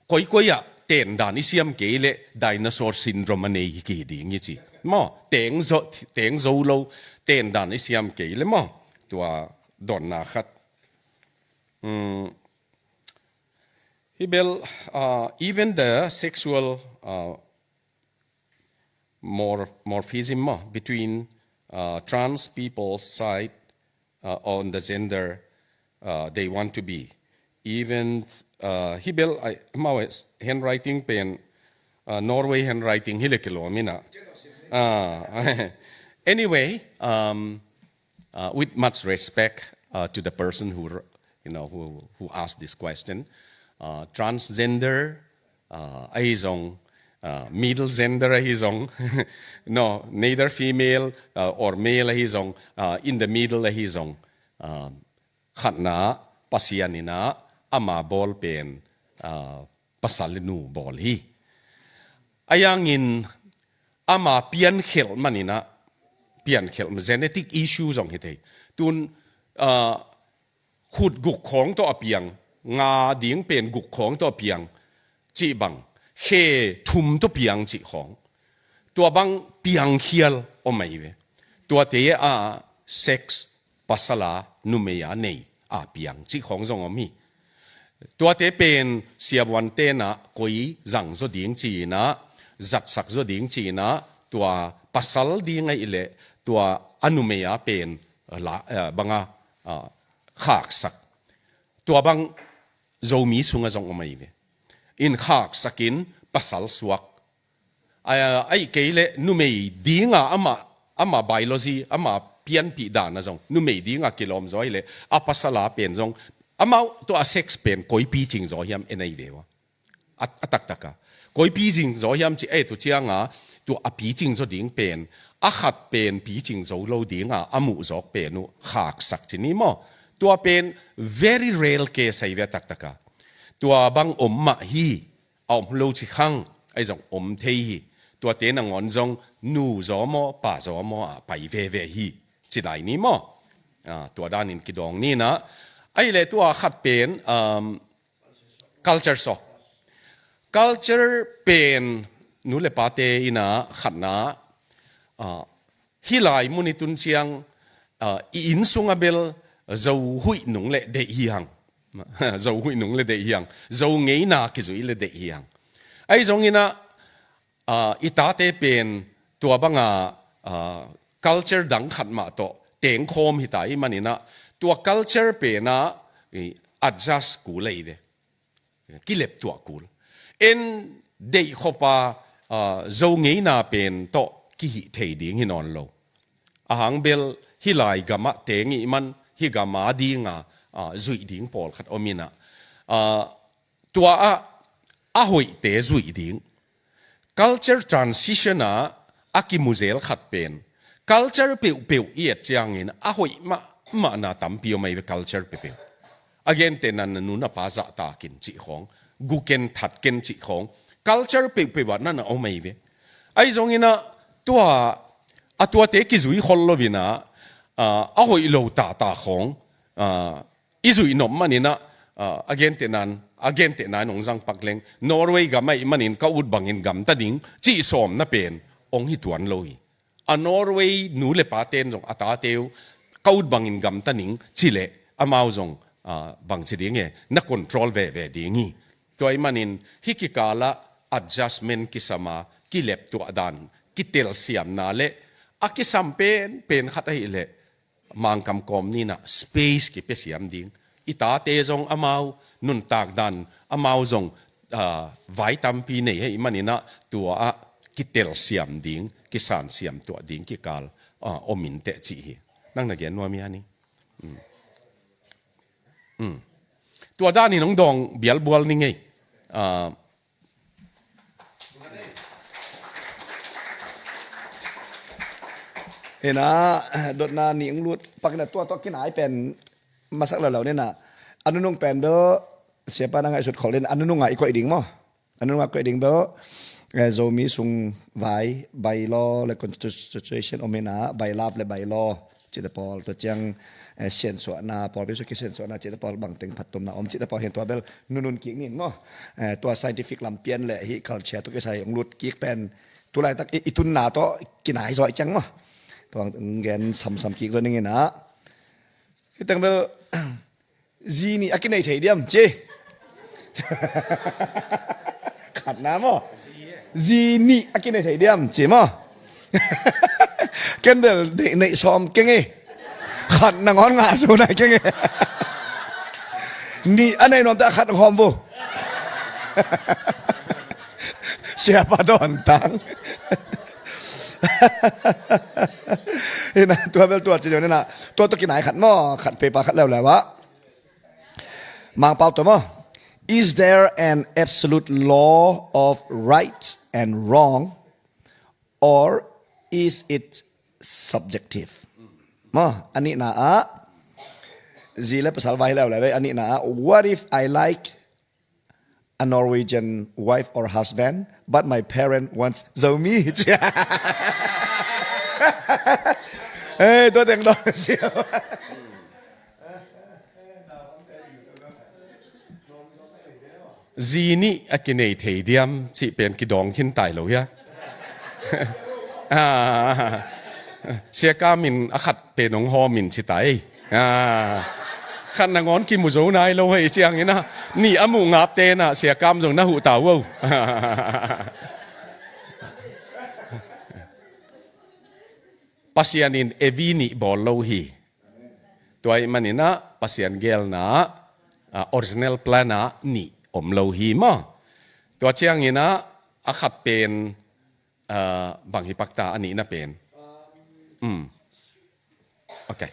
koya ten dan isiam kele dinosaur syndrome ane ki ding yichi. Mo teng zo lo ten dan isiam kele mo tua don na khat. Even the sexual morphism between trans people's side on the gender they want to be. Even handwriting pen Norway handwriting hilekilo mina. Anyway, with much respect to the person who asked this question, transgender ahizong middle gender ahizong no, neither female or male ahizong in the middle ahizong khatna pasianina ama bol pen pasalinu bol hi ayangin ama pian khel manina pian khel genetic issues ong hitei tunขุดกุกของตัวเปียงงาดิ้งเป็นกุกของตัวเปียงจีบังเฮทุมตัวเปียงจีของตัวบังเปียงเขียลอไม่เวตัวเตะเซ็กส์ปัสลานุเมียเนยเปียงจีของทรงอมีตัวเตะเป็นเสียวันเตนะกุยจังโซดิ้งจีนะจัดสักโซดิ้งจีนะตัวปัสลดิ้งไอเละตัวอนุเมียเป็นละบังขากสักตัวบังโจมีสุงจงอไม่เวอินขากสักินปัสสาวะสวกไอ้เกลนุเมยดีงาอามาไบโอโลจีอามาเพียนปีดานะจงนุเมยดีงากิโลมจอยเลยปัสสาวะเป็นจงอามาตัวเซ็กซ์เป็นคอยปีจริงจอยมเอ็นไอเววะตักกะคอยปีจริงจอยมจีตัวเจียงตัวปีจริงจอดิ้งเป็นขัดเป็นปีจริงจอโลดิ้งอามูจอกเป็นนุขากสักจีนี้มั้งตัวเป็น very rare case ไอ้เวตักกะตัวบางมาฮีเอาโลจิขังไอ้จงเทียตัวเตนังอนจงนูจอมป่าจอมไปเวฮีจีไหนนี้มั้งตัวด้านนี้กิดองนี่นะไอ้เลยตัวขัดเป็น culture สอ culture เป็นนู่นเลยปาเตอินะขัดนะฮิไลมุนิตุนเชียงอินซุงอเบลdầu hui nung lệ đệ hiang dầu hui nung lệ đệ hiang dầu ngay na cái gì lệ đệ hiang ai giống như na itate pen tua bang culture dang khat ma to teng khom hi tai manina tua culture pen na adjust ku lei ve kilep tua kul en dei khopa dầu ngay na pen to ki hi thei ding hi non lo ahang bel hilai gama tengi man hi ga ma di nga zui ding pol khat omina tua hoi te zui ding culture transition ki muzel khat pen culture pe yet chiang in hoi ma na tam pi mai culture pe again te nan nu na pa za ta kin chi khong gu ken that ken chi khong culture pe wa na na o mai ve ai zong ina tua atua te ki zui khol lo vina a hoi lo ta khong izui nom manina again te nan nong jang pakleng Norway ga mai manin ka ud bangin gam ta ding chi som na pen ong hi tuan lo hi a Norway nu le pa ten jong ata teu ka ud bangin gam ta ning chi le amao jong bang chi ding e na control ve dingi toy manin hi ki kala adjustment ki sama ki lep tu adan ki tel siam na le akisam pen khata hi le mang kam kom ni na space ki pe siam ding ita te jong amau nun tak dan amau jong vai tam pi nei he manina tua a kitel siam ding kisan siam tua ding ki kal omin te chi hi nang na gen wa mi ani tua da ni nong dong bial bual ni ngei
ena dot na ni ang lut pag na tua to kinai pen masak laเนี่ยนะanu nung pen do siapa nang ai sut kholen anu nung ai ko ding mo anu nung ko ding do zomi sung vai by law le constitution omena by love le by law chi da pol to chang sen so na pol bi so ki sen so na chi da pol bang teng phat tum na om chi da pol hen to bel nunun ki nin moตัว scientific ลำเปียนle hi culture to ke sai ang lut ki pen tu lai tak itun na to kinai zoi chang mo to ang gen sam ki ko ning na tăng bơ gì nị cái này thấy điểm chứ khát nám à gì nị cái này thấy điểm chứ mà cái này để nị xóm cái nghe khát là ngon ngã số này cái nghe nị anh này nó đã khát hòm vô siapa don tangนะตัวเบลตัวจีนนี่นะตัวกินไหนขัดหม้อขัดเปปาขัดแล้วแหละวะมังเปล่าตัวมั้ง Is there an absolute law of right and wrong or is it subjective มั้งอันนี้นะจีเล่ภาษาไทยแล้วแหละอันนี้นะ What if I like a Norwegian wife or husband but my parent wants Zomi เอ้ตัวเด็กน้อยเสียว
จีนี่อากินเอทีเดียมสิเป็นกิดองหินไตเหรอเฮียเสียกามินอขัดเป็นองหอมินสิไตขันนางอนกิมุโจนายเราให้เจียงนี่นะนี่อมูงับเตนะเสียกามจงน่าหูเต่าว้าpasien in evini bolohi tuai manina pasien gel na original plana ni omlohi ma tua chiang ina akhat pen bang hipakta ani na pen okay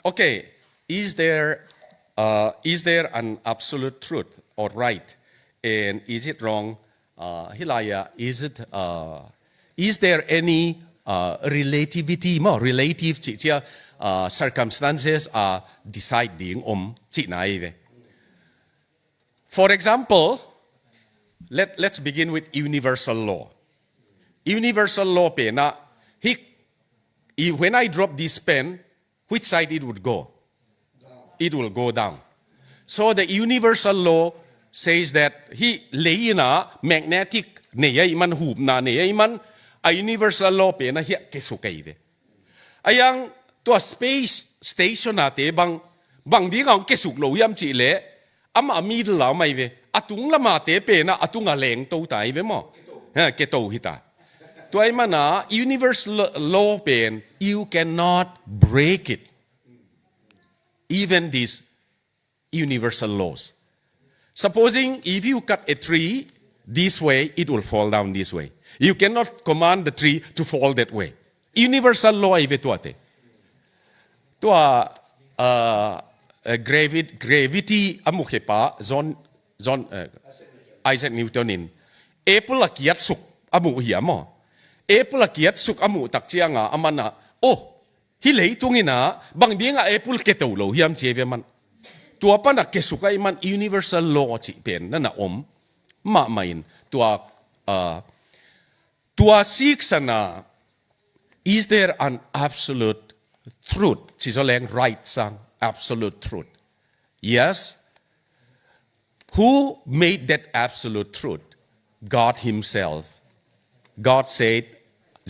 okay is there an absolute truth or right and is it wrong hilaya is there any relativity more relative chi chia circumstances are deciding chi nai ve for example let's begin with universal law pe na when I drop this pen which side it would go it will go down so the universal law says that hi leina magnetic nei man hup na nei man a universal law pe na hi ke su kai ve ayang to space station ate bang ding ang ke suk lo yam chi le ama mi la mai ve atung lama te pe na atunga leng to tai ve mo ke to hi ta to ai mana universal law pen you cannot break it even these universal laws supposing if you cut a tree this way it will fall down this way you cannot command the tree to fall that way universal law ai ve to ate to gravity amukhe pa John Isaac Newton in apple akiat suk amu hi mo apple akiat suk amu tak chianga amana hi lei tungina bang dinga apple ke to lo hiam che ve man ตัวปนักเกสุกไอมัน universal law จิเป็นนั่นน่ะมาไม่ตัวสิกษณะ is there an absolute truth ที่จะเรียก right สัง absolute truth yes who made that absolute truth God himself God said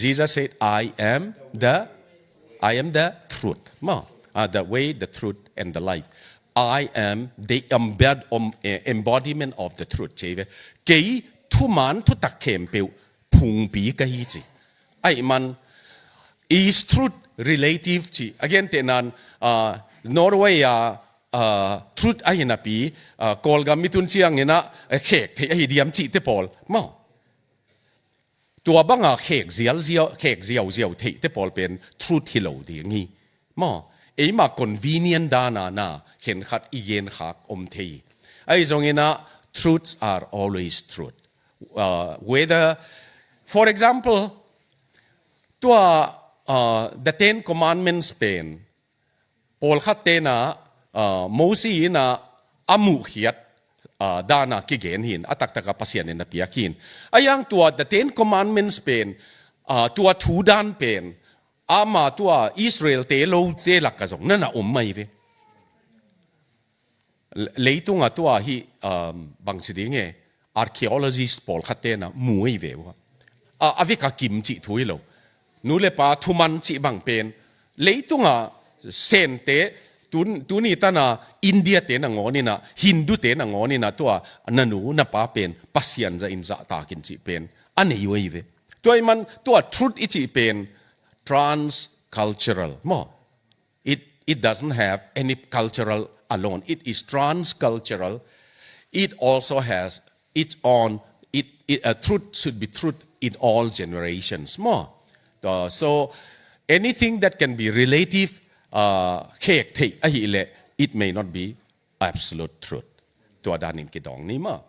Jesus said I am the truth the way the truth and the light I am the embodiment of the truth ใช่ไหมกี่ทุมันทุตักเข้มเปียวพุงปีกันฮีจีไอ้มัน is truth relative จี again แต่นั้นNorway truth ไอ้น่ะปีกอลกับมิตุนเชียงเนี่ยนะเขกที่ไอ้เดียมจีเตปอลมั้งตัวบังเขกเจียวที่เตปอลเป็น truth ที่เราดีงี้มั้งไอ้มา convenient ด้านน่ะเห็นขัดอีเย็นขักทีไอ้ตรงนี้นะ truths are always truth whether for example ตัว the Ten Commandments เป็นปอลขัดเตนะโมซีนะอามุขีดด้านกิเกนหินอัตักตะกับปัสยานินนับยากินไอ้ยังตัว the Ten Commandments เป็นตัวทูด้านเป็นอามาตัวอิสราเอลเตโลเตลักกะจงนั่นน่ะไม่เวเลยตรงตัวที่บางสิ่งเนี่ย archaeologist ปอลขัดเตนะมวยเววอาวิกากิมจิถุยโลนูเลปาทุมันจิบางเป็นเลยตรงเซนเตตุนี่ตานะอินเดียเตนะงอนี่นะฮินดูเตนะงอนี่นะตัวนันนูนับป้าเป็นปัสยันจะอินจะตากินจิเป็นอันนี้อยู่อีเวตัวมันตัว truth อีจิเป็น transcultural มั้ง it doesn't have any cultural alone it is transcultural it also has its own truth should be truth in all generations มั้งso anything that can be relativeเขกที่ไอ้เละ it may not be absolute truth ตัวด้านนี้กี่ดองนี่มั้ง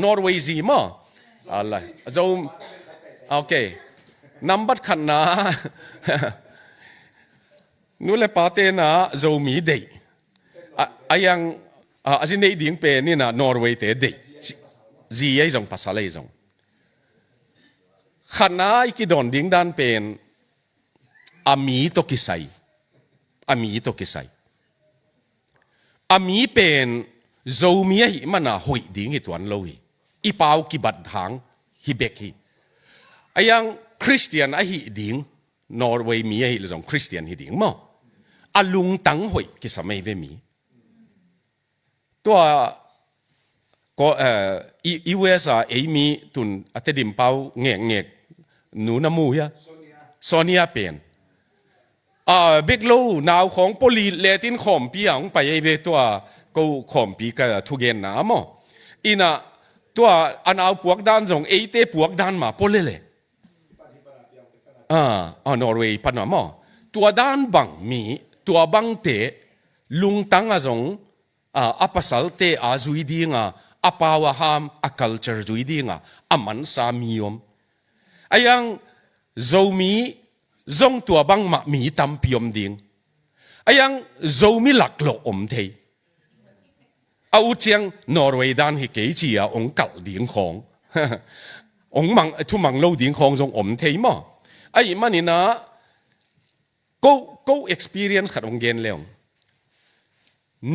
นอร์เวย์ซีมั้งอะไรจะโอเคนับบัดขันนะนู่นเลยปาเตนะจะมีเดย์ไอ้ยังอาจจะในดิ่งเป็นนี่นะนอร์เวย์เตเดย์จีไอ้จงภาษาอะไรจงขันนะอีกดอนดิ่งด้านเป็นอามีตัวกิไซอามีเป็นโจมีไอ้มันน่ะหุยดิ่งอีตัวนั้นเลยอีเป้ากิบัดทางฮิเบกฮีไอ้ยังคริสเตียนไอ้ฮิดิ่งนอร์เวย์มีไอ้เรื่องคริสเตียนฮิดิ่งมั้งอาลุงตังหุยกิสมัยเวมีตัวก็USไอ้มีตุนอัตดิมเป้าเงกหนูน้ำมูยะโซเนียเป็นเบกโลนาวของโปลีเลตินขอมปีของไปไอเวตัวก็ขอมปีกับทุเกนน้ำมั้งอินะตัวอันเอาพวกด้านส่งเอเตพวกด้านมาโปเลเลยนอร์เวย์ปนมั้งตัวด้านบังมีตัวบังเตลุงตังอ่ะส่งอัปสัลเตอาจุยดีงาอัปาวะฮามอัคัลเจอร์จุยดีงาอามันสามียมไอ้ยังโจมีจงตัวบังมามีตามพิมดิ่งไอ้ยังโจมีหลักโลอมเทเอาเจียงนอร์เวย์ด้านที่เกี่ยจีองเก่าดิ่งขององมังทุมังโลดิ่งของจงอมเทมั้งไอ้มันนี่นะก็ experience ขัดองเกนแล้ว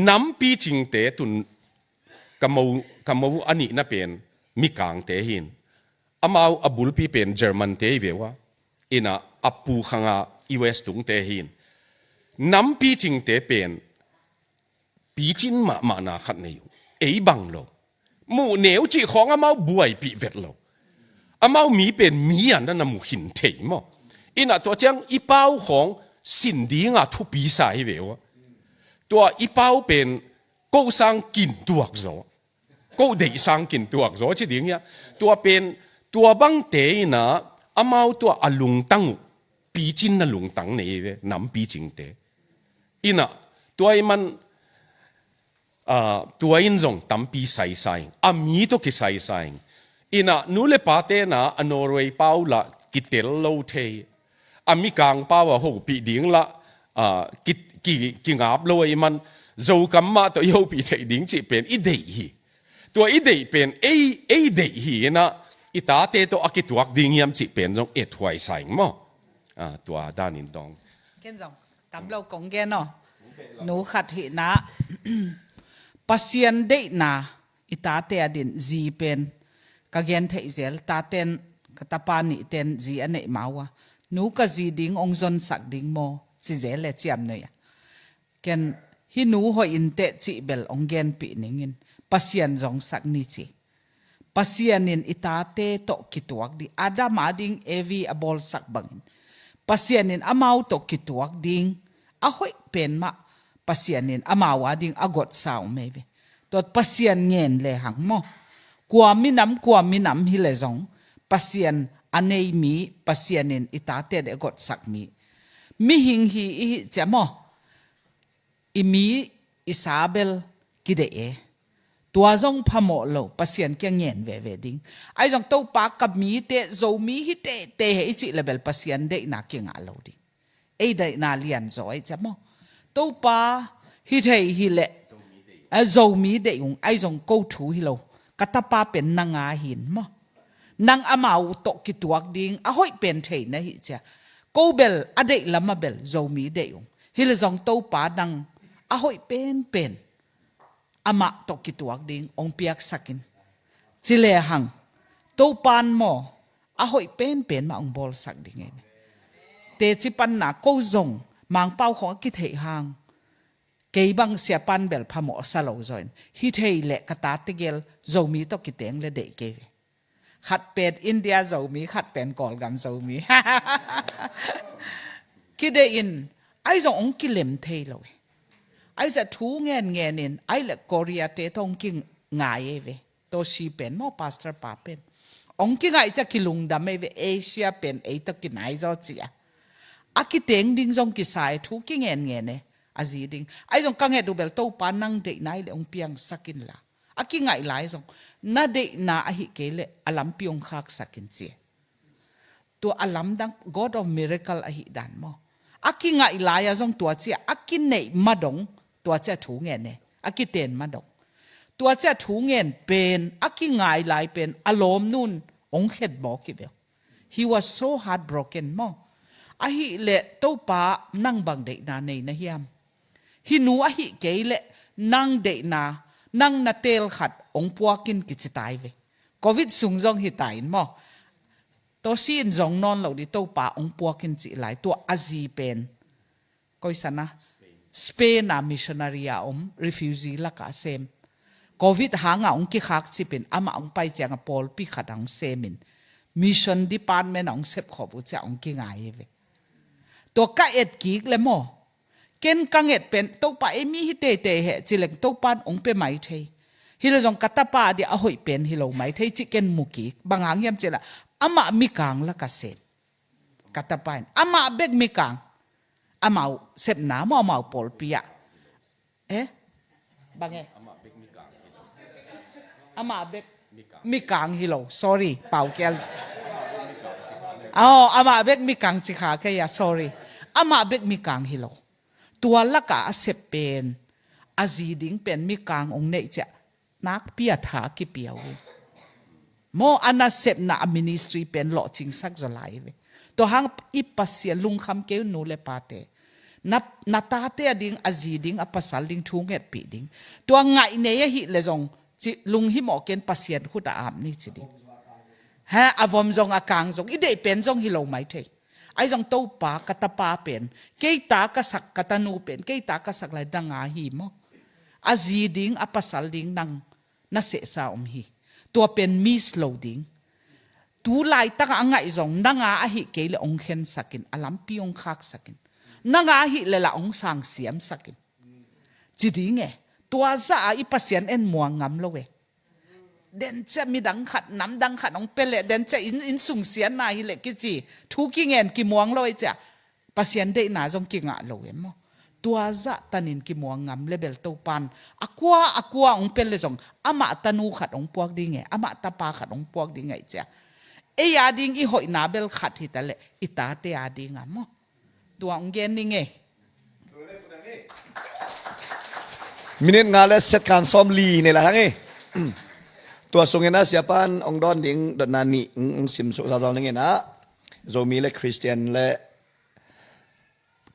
น้ำปีจิงเตตุนกำมูอันนี้น่ะเป็นมีกลางเตหินอามาอบุลปีเป็นเยอรมันเตยเววะอินะอปูขังUS ตุงเตหินน้ำปีจิงเตเป็นปีจินมานาขัดเนี่ยไอ้บังโลมูเหนียวจีของอามาบวยปีเวทโลอามามีเป็นมีอันนั้นมูหินเทมั้งอินะตัวเจ้าอีเป้าของสินดีงาทุปีสายเววะตัวอีเป้าเป็นกูสังกินตัวกโซกูเดสังกินตัวกโซที่ดิ่งเนี่ยตัวเป็นตัวบังเตยนะอามาตัวอลุงตังปีจินน่ะลุงตังเนี่ยเว้ยน้ำปีจิงเตอินะตัวมันตัวอินจงตั้มปีใส่ใส่อามีตัวกิใส่ใส่อินะนูเลปาเตนะอนอร์เวย์เป้าละกิเตลโลเทอามีกลางเป้าว่าโหปีดิ่งละ ki ngap loi man zo kam ma to yo pi thei ding chi pen I dei hi tua I dei pen ei dei hi na ita te to akituak ding yam chi pen jong e thuai sai mo tua danin dong
ken jong tam lo kong gen no nu khat hi na pasien de na ita te adin zi pen ka gen thei zel ta ten ka tapani ten zi ane mawa nu ka zi ding ong zon sak ding mo chi zel le chiam ne ya ken hi nu ho in te chi bel ong gen pi ningin pasien jong sak ni chi pasien in ita te to kituak di adam ading evi abol sak bang pasien in amau to kituak ding a hoi pen ma pasien in amawa ding agot sao meve tot pasien ngen le hang mo kwa minam hi le zong pasien anei mi pasien in ita te de got sak mi hing hi I chamo imi Isabel kide e tua zong phamo lo pasien ke ngen ve ding ai zong to pa kap mi te zo mi hi te he chi level pasien de na ke nga lo ding ei dai na lian zo ai chamo to pa hi thei hi le a zo mi de yung ai zong ko thu hi lo katapa pen nanga hin mo nang amau to kituak ding a hoi pen thei na hi cha ko bel ade lama bel zo mi de yung hi le zong to pa dang a hoi pen ama to kituak ding ong piak sakin chile hang to pan mo a hoi pen ma ong bol sak ding e te chi pan na ko zong mang pau khong ki thei hang ke bang sia pan bel phamo salo join hi thei le kata tigel zomi to kiteng le de ke khat pet India zomi khat pen kol gam zomi ki de in ai zong ong kilem thei lo ai za thu ngen in ai le Korea te tong king ngai ve to si pen mo pastor pa pen ong ki ngai cha kilung da me ve Asia pen ei to ki nai zo chia akiteng ding zong ki sai thu ki ngen ne azi ding ai zong kange du bel to pa nang de nai le ong piang sakin la aki ngai lai zong na de na a hi ke le alam piong khak sakin chi to alam dang God of miracle a hi dan mo aki ngai lai a zong tua chi aki nei madong tua cha thu nge ne aki ten madong tua cha thu ngen pen aki ngai lai pen alom nun ong het bo ki vel he was so heartbroken mo a hi le to pa nang bang de na nei na hiam hi nu a hi ke le nang de na nang na tel khat ong puakin ki chi tai ve covid sung jong hi tai mo to sin jong non lo di to pa ong puakin chi lai to azi pen koi sana Spain na missionary a refugee la ka sem covid hanga ong ki khak chi pen ama ong pai chang pol pi khadang semin mission department ong sep khobu cha ong ki ngai ve to ka et ki le mo ken kanget pen to pa emi hi te he chilek to pan ong pe mai thei hi le jong katapa di a hoi pen hi lo mai thei chi ken muki bangang yam chela ama mi kang la ka sem katapan ama bek mi kang amau sep na mo mau pol pia bange ama bek mi kang hi lo sorry pau kel ama bek mi kang chi kha ke ya sorry ama bek mi kang hi lo tua la ka sep pen azi ding pen mi kang ong nei cha nak pia tha ki piao mo ana sep na ministry pen lo ching sak zo lai ve to hang ipasia lung kham ke nu le pate na ta te ding azi ding apasal ding thung het pi ding to ngai ne hi le jong chi lung hi mo ken pasien khu ta am ni chi ding ha avom jong akang jong ide pen jong hi lo mai the ai jong to pa katapa pen ke ta ka sak katanu pen ke ta ka sak lai danga hi mo azi ding apasal ding nang na se sa hi to pen mi slow ding tu lai ta ka ngai jong nanga a hi ke le ong khen sakin alam piong khak sakin nanga hi le la ong sang siam sakin chi ding e tua za i pasien en muang ngam lo we den cha mi dang khat nam dang khat ong pele den cha in sung sian na hi le ki chi thu ki ngen ki muang lo cha pasien de na jong ki nga lo we mo tua za tanin ki muang ngam level to pan akwa ong pele jong ama tanu khat ong puak ding e ama tapa khat ong puak ding ai cha e ya ding i hoi na bel khat hi ta le ita te a ding mo tua ong gen ning e
มินิงานและเซตการซ้อมลีนี่แหละทั้งนี้ตัวทรงเงินนะเสียปันองดอนดิ้งดอนนานีสิมสุสาวๆนั่งเงินนะโจมีและคริสเตียนและ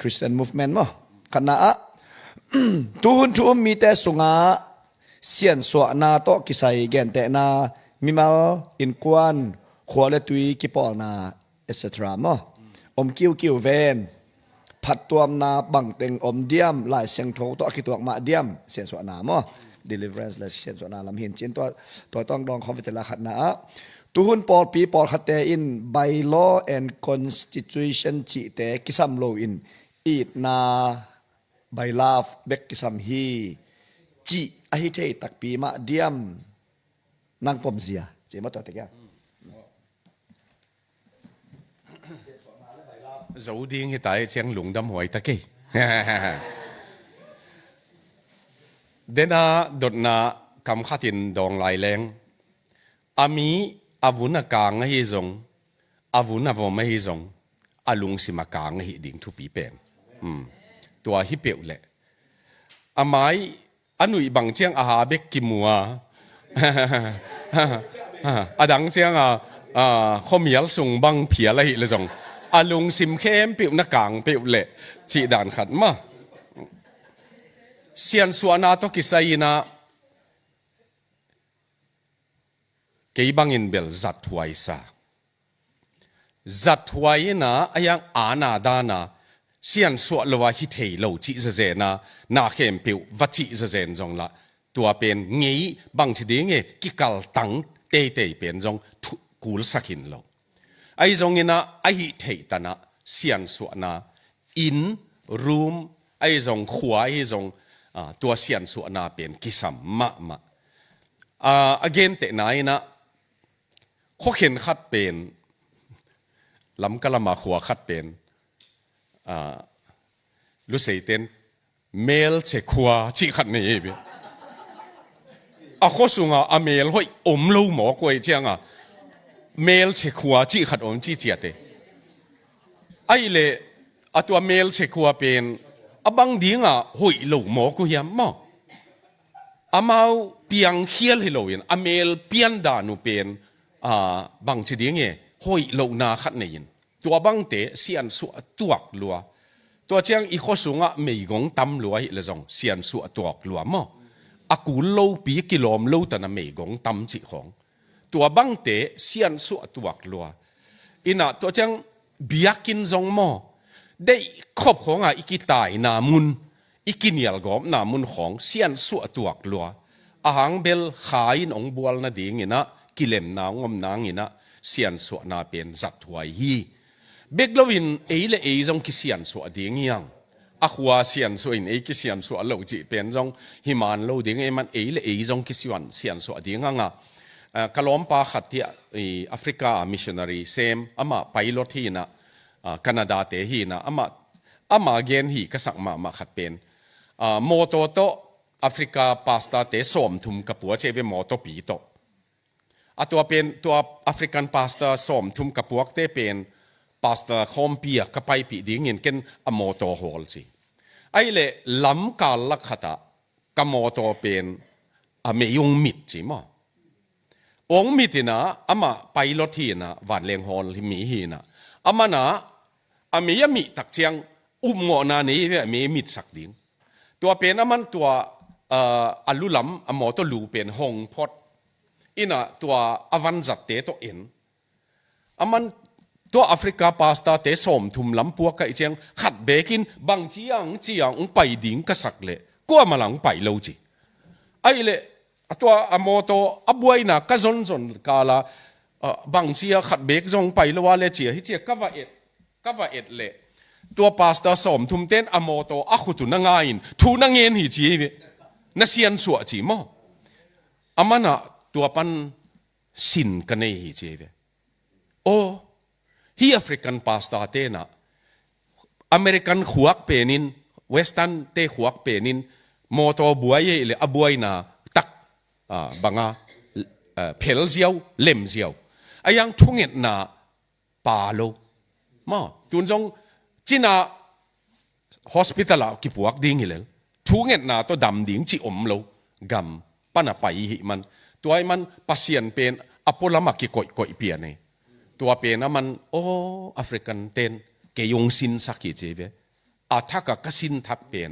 คริสเตียนมูฟเมนต์มั้งขณะตูนชูมีแต่สุงาเสียนสวนาโตกิไซเกนแต่นามีมาอินควันขวาและตุยกิปอนาเอสเตรามั้งคิวเวนผัดตัวนาบังเต็งเดียมลายเสียงโถตัวคิดตัวมาเดียมเสียนสวนามั้ง deliverance และเสียนสวนาลำเห็นจินตัวต้องดองคอมฟิเตลาขัดนะตูนปอลปีปอลขัดเตอิน by law and constitution จิเตกิซัมโลอินอีดนาby love เบกกิซัมฮีจีอหิเทตักปีมาเดียมนางปมเสียเจมาตัวเตะแก
dấu điên hiện tại chẳng lúng đâm hoài ta kì đến đột na cầm khát tiền đòn lại lên ami avun càng hi zong avun avom hi zong alung si mà càng hi ding thu pi pen tua hi peu le amai anui bang chiang aha bek kimua adang chiang khomial sung bang phia la hi le zong alung sim khem peu na càng peu le chi dan khat ma sian suana to kisaina cái bangin bel zat huai sa zat huai na ayang ana dana sian suwa lowa hi thei lo chi ze na khem peu va chi ze jong la tua pen ngei bang chi ding e ki kal tang te pen jong kul sakin lo ai jong ina ai hi thei tana sian suwa na in room ai jong khua ai jong tua sian suwa na pen kisam ma again te na ina khó khăn khát bền lắm cái làm mà khóa khát bền lúc xây tên mail sẽ khóa chỉ khát này vậy khó sung mail hơi lâu mỏ quay chăng mail sẽ khóa chỉ khát chỉ chết đấy ai lệ tua mail sẽ khóa bền băng điên hơi lâu mỏ quay hiếm mà mau piang hiel hello in mail pian đà nu bền bang chỉ tiếng nghe hoi lâu na khát này tua bang tế xian sụa tuộc lúa tua chiang ít khó xuống mấy gong tam lúa là dòng xian sụa tuộc lúa mà cú lâu bí kilom lâu tận mấy gong tam chỉ khong tua bang tế xian sụa tuộc lúa ina tua chiang biakin dòng mà đây khop khong iki tai na mun iki nial gom na mun khong xian sụa tuộc lúa hang bel khain ong bual na ding ina kilem na ngom na ngina sian so na pen zat huai hi beglowin eile e jong ki sian so ding yang khwa sian so in e ki sian so lo chi pen jong himan lo ding e man eile e jong ki sian so ding anga kalom pa khatia africa missionary sem ama pilot hi na canada te hi na ama gen hi ka sak ma khat pen moto to africa pasta te som thum ka pu che ve moto pi toตัวเป็นตัวแอฟริกันพาสต้าส้มทุ่มกับพวกเต้เป็นพาสต้าคอมเปียกับไปปีดิ้งเงินกันอโมโตฮอลสิไอ้เล่ล้ำกาลลักขตะกับโมโตเป็นไม่ยงมิดสิมั้งองมิดนะมาไปรถที่นะวันเลงฮอลที่มีหีนะมานะไม่ยมิตักเชียงงอนานี้ไม่มิดสักดิ้งตัวเป็นมันตัวอัลลุล้ำอโมโตลูเป็นฮงพอดอินะตัวอวันจัดเตตัวเอ็นมันตัวแอฟริกาพาสต้าเตสมทุมลำพวกไอ้เชียงขัดเบกินบางเชียงไปดิ้งกษักเล่ก็มาหลังไปเลวจีไอ้เล่ตัวอโมโตอบวยนะก็จนกาลาบางเชียขัดเบกจงไปเลวเล่เจียที่เจียกว่าเอ็ดเล่ตัวพาสต้าสมทุมเต้นอโมโตขุตุนงายนทูนงเงินหิจีเวน่าเสียนสวจีมั้งมันน่ะตัวปันสินกันเองเจเวโอ้ฮีแอฟริกันพาสต้าเตนะอเมริกันขวกเปนินเวสตันเตขวกเปนินโมโตบัวเย่เลยอบวยนะตักบังเพลเจียวเล่มเจียวไอ้ยังทุ่งเงินนะปาโลมาจุนจงจีน่า hospital กิปวกดิ้งเลยท ทูเงินนาตัวดำดิ่งจีอมโลกำปันไปหิมันตัวไอ้มันปัสเซียนเป็นอพอลมากิก่อยเปียนี่ตัวเป็นนะมันโอ้แอฟริกันเต้นเกยงสินสักกี่เจเวอาทักกสินทับเป็น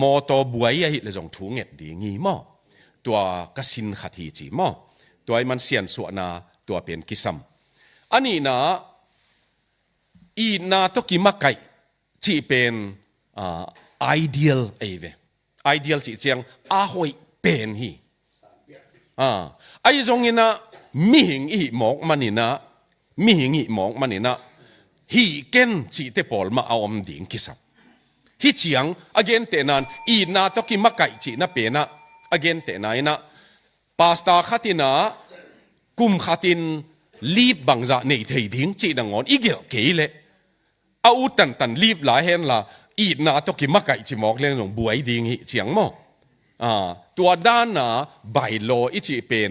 มอตัวบวยหิเลยจงทูเงินดีงี้มั้งตัวกสินขัดหีจีมั้งตัวไอ้มันเสียนส่วนนาตัวเป็นกิซัมอันนี้นะอีนาตกิมักไก่จีเป็นideal เอเว ideal จีเจียงอาหอยเป็นฮีไอ้ตรงนี้นะมีหิงอีหมอกมันนี่นะมีหิงอีหมอกมันนี่นะฮีเก้นจีเตปอลมาเอาอมดิ่งกิสับฮีเจียง again เตนันอีนาตกิมักไก่จีนะเป็นนะ again เตนายนะปาสตาขัดินะกุมขัดินลีบบังจะในเทียดิ้งจีนังงอนอีเกลเกยเลยเอาตันลีบหลายเห็นละอีนาตกิมักไก่จีหมอกเรื่องของบวยดิ่งฮีเจียงมั้งตัวด้านน่ะใบโลอิจิเป็น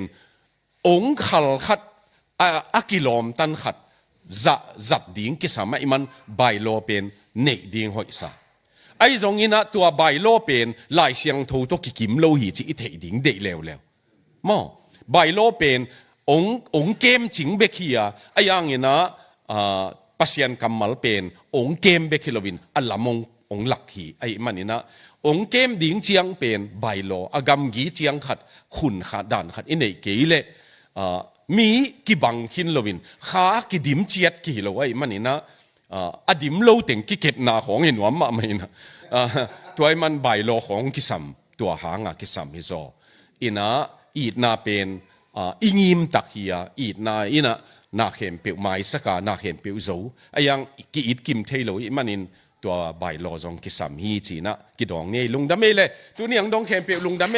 องค์ขัลขัดอากิโลมตันขัดจัดดิ่งกิสามัยมันใบโลเป็นเนดิ่งหอยซาไอ้ตรงนี้นะตัวใบโลเป็นลายเสียงทูตกิกิมโลหิจิอิเทดิ่งเดแล้วมั้งใบโลเป็นองค์เกมจิงเบคียไอ้ยังนี้นะปัสยันกัมมัลเป็นองค์เกมเบคิโลวินอัลลามองค์หลักหีไอ้มันนี่นะองค์เกมดิ่งเจียงเป็นใบโลอากำกีเจียงขัดขุนขัดด่านขัดอินเนเกยเลมีกิบังคินโลวินขากิดิมเจียดกี่โลไอ้มันนี่นะอดิมโลเต็งกิเก็บนาของเห็นว่ามาไม่นะตัวไอ้มันใบโลของกิสัมตัวหางกิสัมฮิโซอินะอีดนาเป็นอิงิมตักเฮียอีดนาอินะนาเข็มเปียวไม้สกานาเข็มเปียวโซไอ้ยังกิอิดกิมเทโลอิมันนินตัวใบโลจงกิสัมฮีจีนะกิดองนี่ลุงดำเมเลยตัวนี้ยังดองเข็มเปียวลุงดำเม